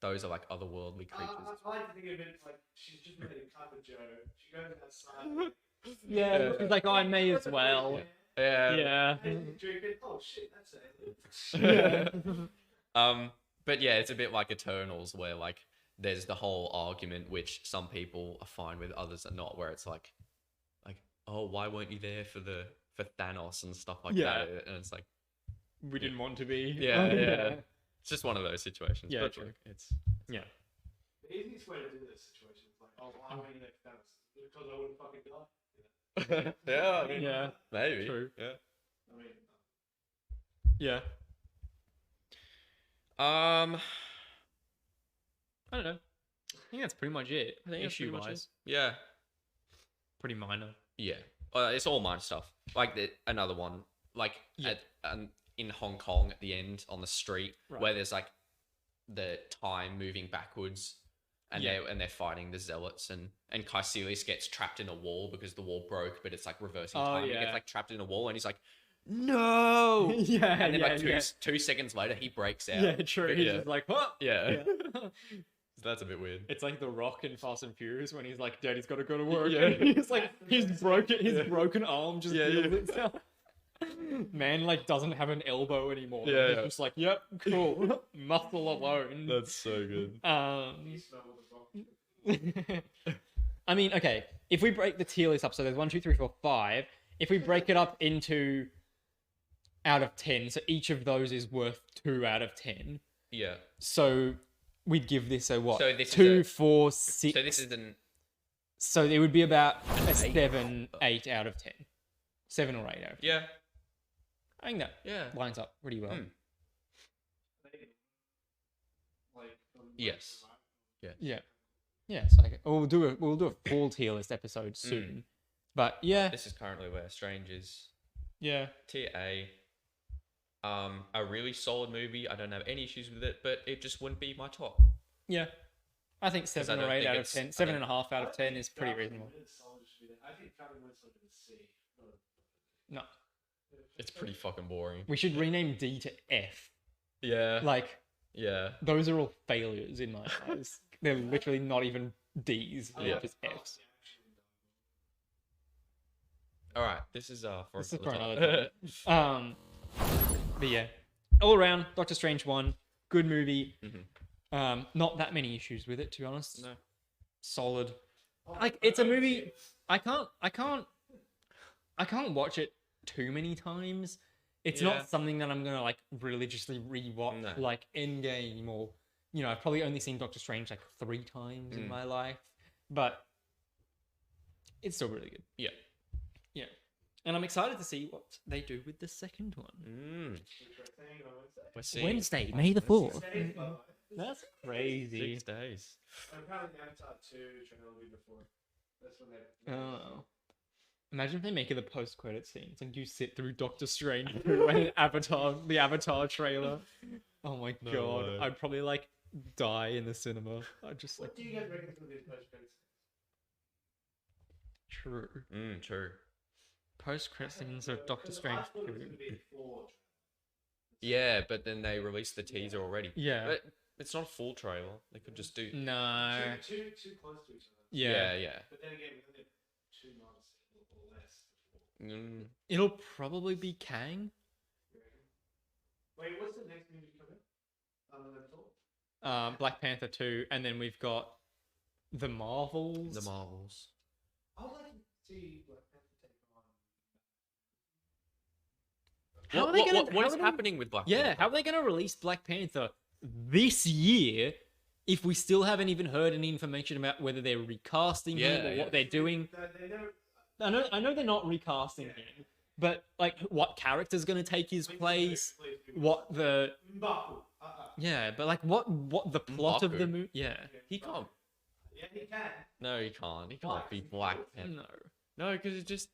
Those are like otherworldly creatures. I like to think of it like she's just made a cup of Joe. She goes outside. She's like, oh, I may as well. Yeah. Drink it. Oh shit, that's it. But yeah, it's a bit like Eternals, where like there's the whole argument which some people are fine with, others are not, where it's like, oh, why weren't you there for Thanos and stuff like that? And it's like, we didn't want to be. Yeah. It's just one of those situations. Yeah, but true. Like, it's the easiest way to do this situation is like, oh, why were you there for Thanos? Because I wouldn't fucking die. yeah, I mean, maybe. True. Yeah. I mean, yeah. I don't know. I think that's pretty much it. I think issue wise. Yeah. Pretty minor. Yeah. It's all minor stuff. Like another one, like in Hong Kong at the end on the street, where there's like the time moving backwards, and they're fighting the zealots, and Caecilius gets trapped in a wall because the wall broke, but it's like reversing time. He gets like trapped in a wall, and he's like, no. And then two seconds later, he breaks out. Yeah, true. He's just like, what? Yeah. So that's a bit weird. It's like The Rock in Fast and Furious when he's like, Daddy's got to go to work. Yeah. He's like, his broken arm just heals itself. Man, like, doesn't have an elbow anymore. Yeah, He's just like, yep, cool. Muscle alone. That's so good. I mean, okay, if we break the tier list up, so there's 1, 2, 3, 4, 5. If we break it up into out of 10, so each of those is worth 2 out of 10. Yeah. So we'd give this a what? So this 2, 4, 6. So this is an. So it would be about a 7, 8 out of 10. 7 or 8 out of 10. Yeah. I think that lines up pretty well. Yes. Yeah. Yeah. So we'll do a full tier list episode soon. But yeah. This is currently where Strange is. Yeah. Tier A. A really solid movie. I don't have any issues with it, but it just wouldn't be my top. Yeah. I think 7 or 8 out of 10. 7.5 out of 10 is pretty reasonable. I think Falcon Winter Soldier is C. No. It's pretty fucking boring. We should rename D to F. Yeah. Like, yeah. Those are all failures in my eyes. They're literally not even D's. They're just F's. All right. This is for another time. But yeah, all around, Doctor Strange 1, good movie. Not that many issues with it, to be honest. No. Solid. Like, it's a movie. I can't watch it too many times. It's not something that I'm gonna like religiously rewatch, like Endgame, or I've probably only seen Doctor Strange like 3 times in my life, but it's still really good. Yeah. And I'm excited to see what they do with the second one. Wednesday, May the 4th. That's crazy. 6 days. Apparently, Avatar 2 trailer will be before. That's when they. Oh. Imagine if they make it a post-credit scene. It's like you sit through Doctor Strange and the Avatar trailer. Oh my god. Way. I'd probably like die in the cinema. I just like. What do you guys reckon for these post-credits? True. True. Post-credit scenes of Doctor Strange 2. Yeah, but then they released the teaser already. Yeah. But it's not a full trailer. They could just do. No. Too close to each other. Yeah. But then again, we only have 2 months or less. It'll probably be Kang. Wait, what's the next movie coming? Other than Thor? Black Panther 2, and then we've got the Marvels. I would like to see Black Panther take on. What is happening with Black Panther? Yeah, how are they going to release Black Panther this year if we still haven't even heard any information about whether they're recasting him or what they're doing? I know they're not recasting him, but like what character's going to take his place? What the but like what the plot of the movie? Yeah, he can't. Yeah, he can. No, he can't. He can't be Black Panther. No, because it's just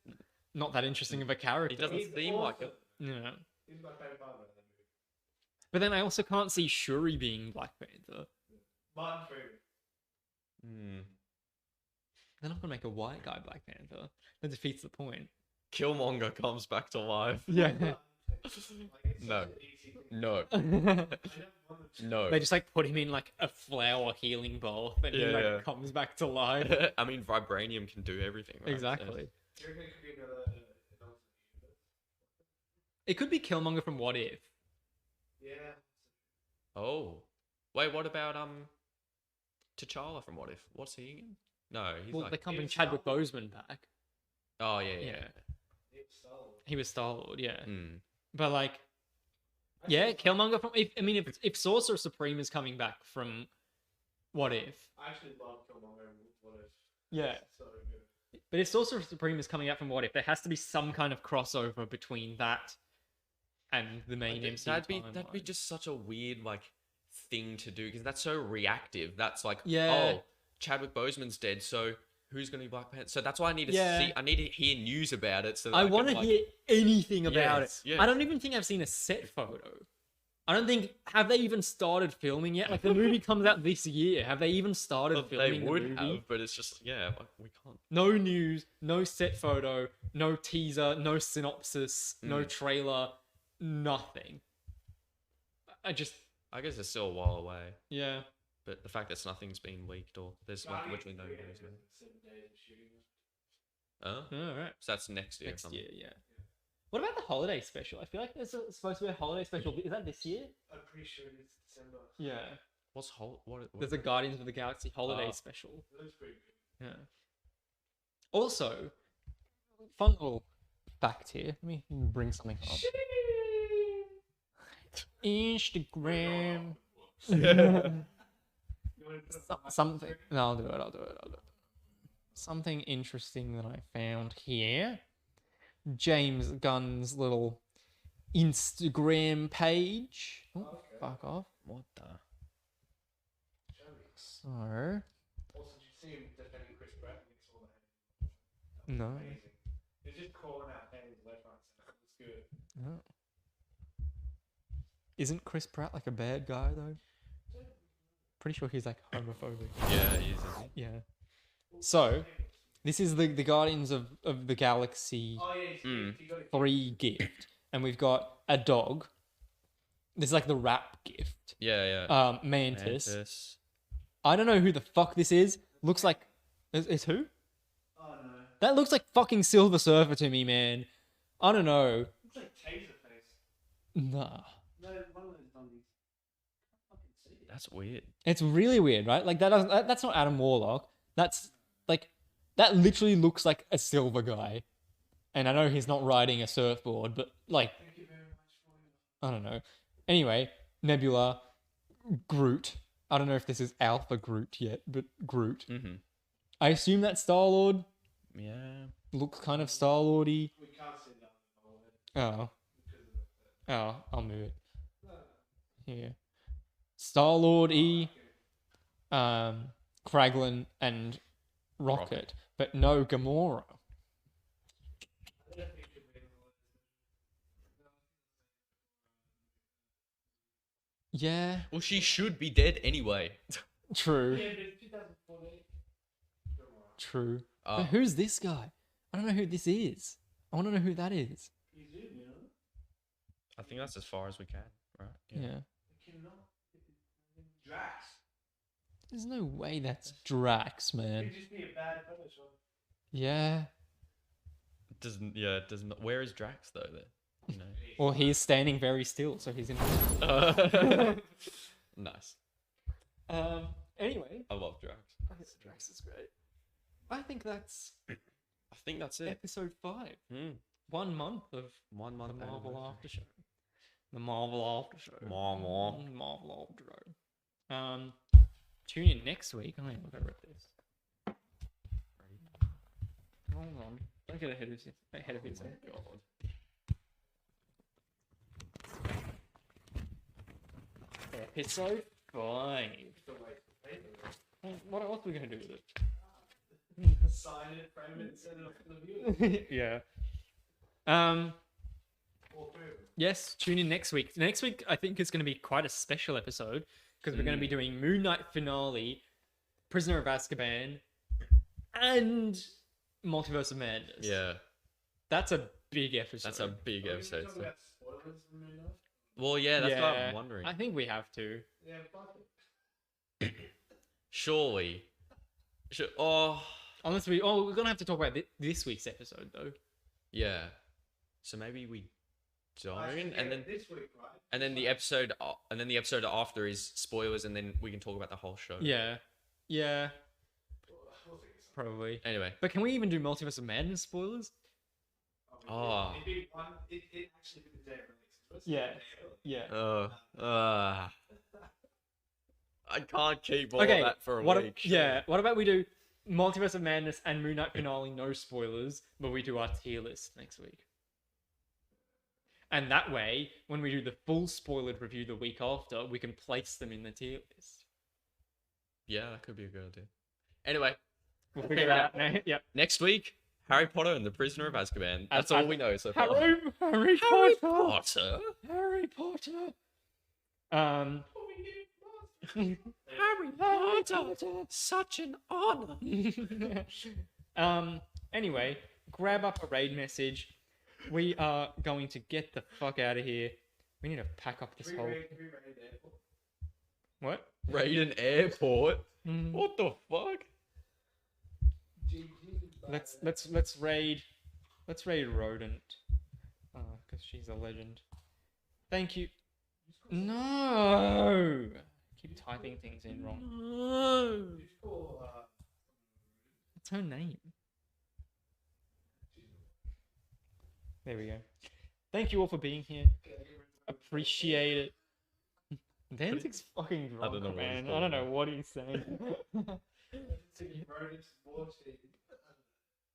not that interesting of a character. He doesn't seem like it. Yeah. He's my favorite part of that movie. But then I also can't see Shuri being Black Panther. Martin Freeman. They're not gonna make a white guy Black Panther. That defeats the point. Killmonger comes back to life. Yeah. No. No. They just like put him in like a flower healing bath and he like comes back to life. I mean, vibranium can do everything, right? Exactly. Do you reckon it could be another It could be Killmonger from What If. Yeah. Oh. Wait, what about T'Challa from What If? What's he again? No, he's Well, like... they can't bring Chadwick Boseman back. Oh, yeah. He was Star-Lord. He was Star-Lord, yeah. But like, yeah, Killmonger from... If Sorcerer Supreme is coming back from What If... I actually love Killmonger and What If. Yeah. So good. But if Sorcerer Supreme is coming out from What If, there has to be some kind of crossover between that and the main MCU That'd be just such a weird, like, thing to do, because that's so reactive. That's like, Yeah. oh, Chadwick Boseman's dead, so who's going to be Black Panther? So that's why I need to see... I need to hear news about it. So that I want to can, like... hear anything about Yes, it. yes. I don't even think I've seen a set photo I don't think have they even started filming yet? Like the movie comes out this year. Have they even started filming They would the movie? have, but it's just we can't. No news, no set photo, no teaser, no synopsis, no trailer, nothing. I guess it's still a while away. Yeah. But the fact that nothing's been leaked or there's like literally no news. 7 days of shooting. Oh, All right. so that's next year. or Next something. year, yeah. What about the holiday special? I feel like there's supposed to be a holiday special. Is that this year? I'm pretty sure it's December. Yeah. What's what? There's a Guardians of the Galaxy holiday special. It looks pretty good. Yeah. Also, fun little fact here. Let me bring something up. Instagram. Something. No, I'll do it. Something interesting that I found here. James Gunn's little Instagram page. Oh, Okay. fuck off. What the? So, Also, did you see him defending Chris Pratt against all the hate? no. Amazing. He's just calling out hands left, right, center. It's good. No. Isn't Chris Pratt like a bad guy though? Pretty sure he's like homophobic. Yeah, he is. Isn't he? Yeah. So, this is the Guardians of the Galaxy Oh yeah, he got a 3 gift. And we've got a dog. This is like the wrap gift. Yeah. Mantis. I don't know who the fuck this is. Looks like... Is who? Oh no. That looks like fucking Silver Surfer to me, man. I don't know. Looks like Taserface. Nah. No, one of those dummies. I can't fucking see it. That's weird. It's really weird, right? Like that's not Adam Warlock. That's like that literally looks like a silver guy. And I know he's not riding a surfboard, but like Thank you very much for your... I don't know. Anyway, Nebula, Groot. I don't know if this is Alpha Groot yet, but Groot. Mm-hmm. I assume that's Star-Lord. Yeah. Looks kind of Star-Lord-y. We can't see that on the whole head Oh. because of the... Oh, I'll move it. No. Here. Star-Lord-y, Kraglin, and Rocket. But no Gamora. I don't think it'd be Yeah, Well, she should be dead anyway. true. Yeah, but it's 2014. True. Uh, But who's this guy? I don't know who this is. I want to know who that is. You do, you know? I think that's as far as we can, right? Yeah. You cannot. Drax. There's no way that's Drax, man. It'd just be a bad Photoshop. Yeah. It doesn't. Where is Drax though? Then, you know. Or he's standing very still, so he's in. Nice. Anyway, I love Drax. Drax is great. I think that's I think that's it. episode 5. Hmm. 1 month of 1 month. the Marvel Aftershow. The Marvel Aftershow. Marvel. Marvel Aftershow. Tune in next week. I ain't never read this. Hold on. Don't get ahead of yourself. God. Episode 5. What else are we gonna do with it? Sign it, frame it, send it off to the viewer. Yeah. Or through. Yes, tune in next week. Next week, I think is going to be quite a special episode because we're going to be doing Moon Knight finale, Prisoner of Azkaban, and Multiverse of Madness. Yeah, That's a big episode. that's a big episode. Talk So. about spoilers from Moon Knight? Well, yeah, that's what Yeah, I'm wondering. I think we have to. Yeah, fuck it. Surely. Unless we're going to have to talk about this week's episode, though. Yeah. So maybe we don't, Actually, and yeah, then this week, right? and then the episode after is spoilers, and then we can talk about the whole show. Yeah. Yeah, We'll figure something. probably. Anyway. But can we even do Multiverse of Madness spoilers? Oh. It'd be one, it actually be the day of release. Let's do Yeah. the day early. Yeah. I can't keep all of that for a week. What about we do Multiverse of Madness and Moon Knight finale, no spoilers, but we do our tier list next week. And that way, when we do the full spoilered review the week after, we can place them in the tier list. Yeah, that could be a good idea. Anyway, We'll figure that out. Yep. next week, Harry Potter and the Prisoner of Azkaban. That's all we know so far. Harry Potter. Potter. Harry Potter. Harry Potter, such an honor. Anyway, grab up a raid message. We are going to get the fuck out of here. We need to pack up this whole. What? Raid an airport? What the fuck? Let's raid Rodent. Because she's a legend. Thank you. No. Keep typing things in wrong. No. What's her name? There we go. Thank you all for being here. Appreciate it. Danzig's fucking drunk, I don't know man. what he's I don't know what he's saying.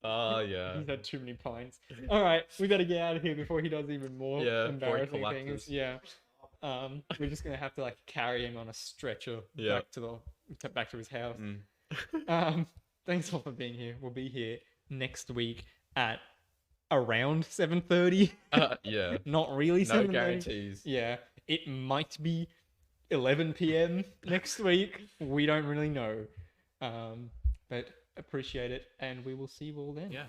Yeah. He's had too many pints. All right, we better get out of here before he does even more embarrassing things. Yeah. We're just gonna have to like carry him on a stretcher back to his house. Thanks all for being here. We'll be here next week at around 7:30. Yeah. Not really 7:30. No guarantees. Yeah. It might be 11 p.m. next week. We don't really know. But appreciate it, and we will see you all then. Yeah.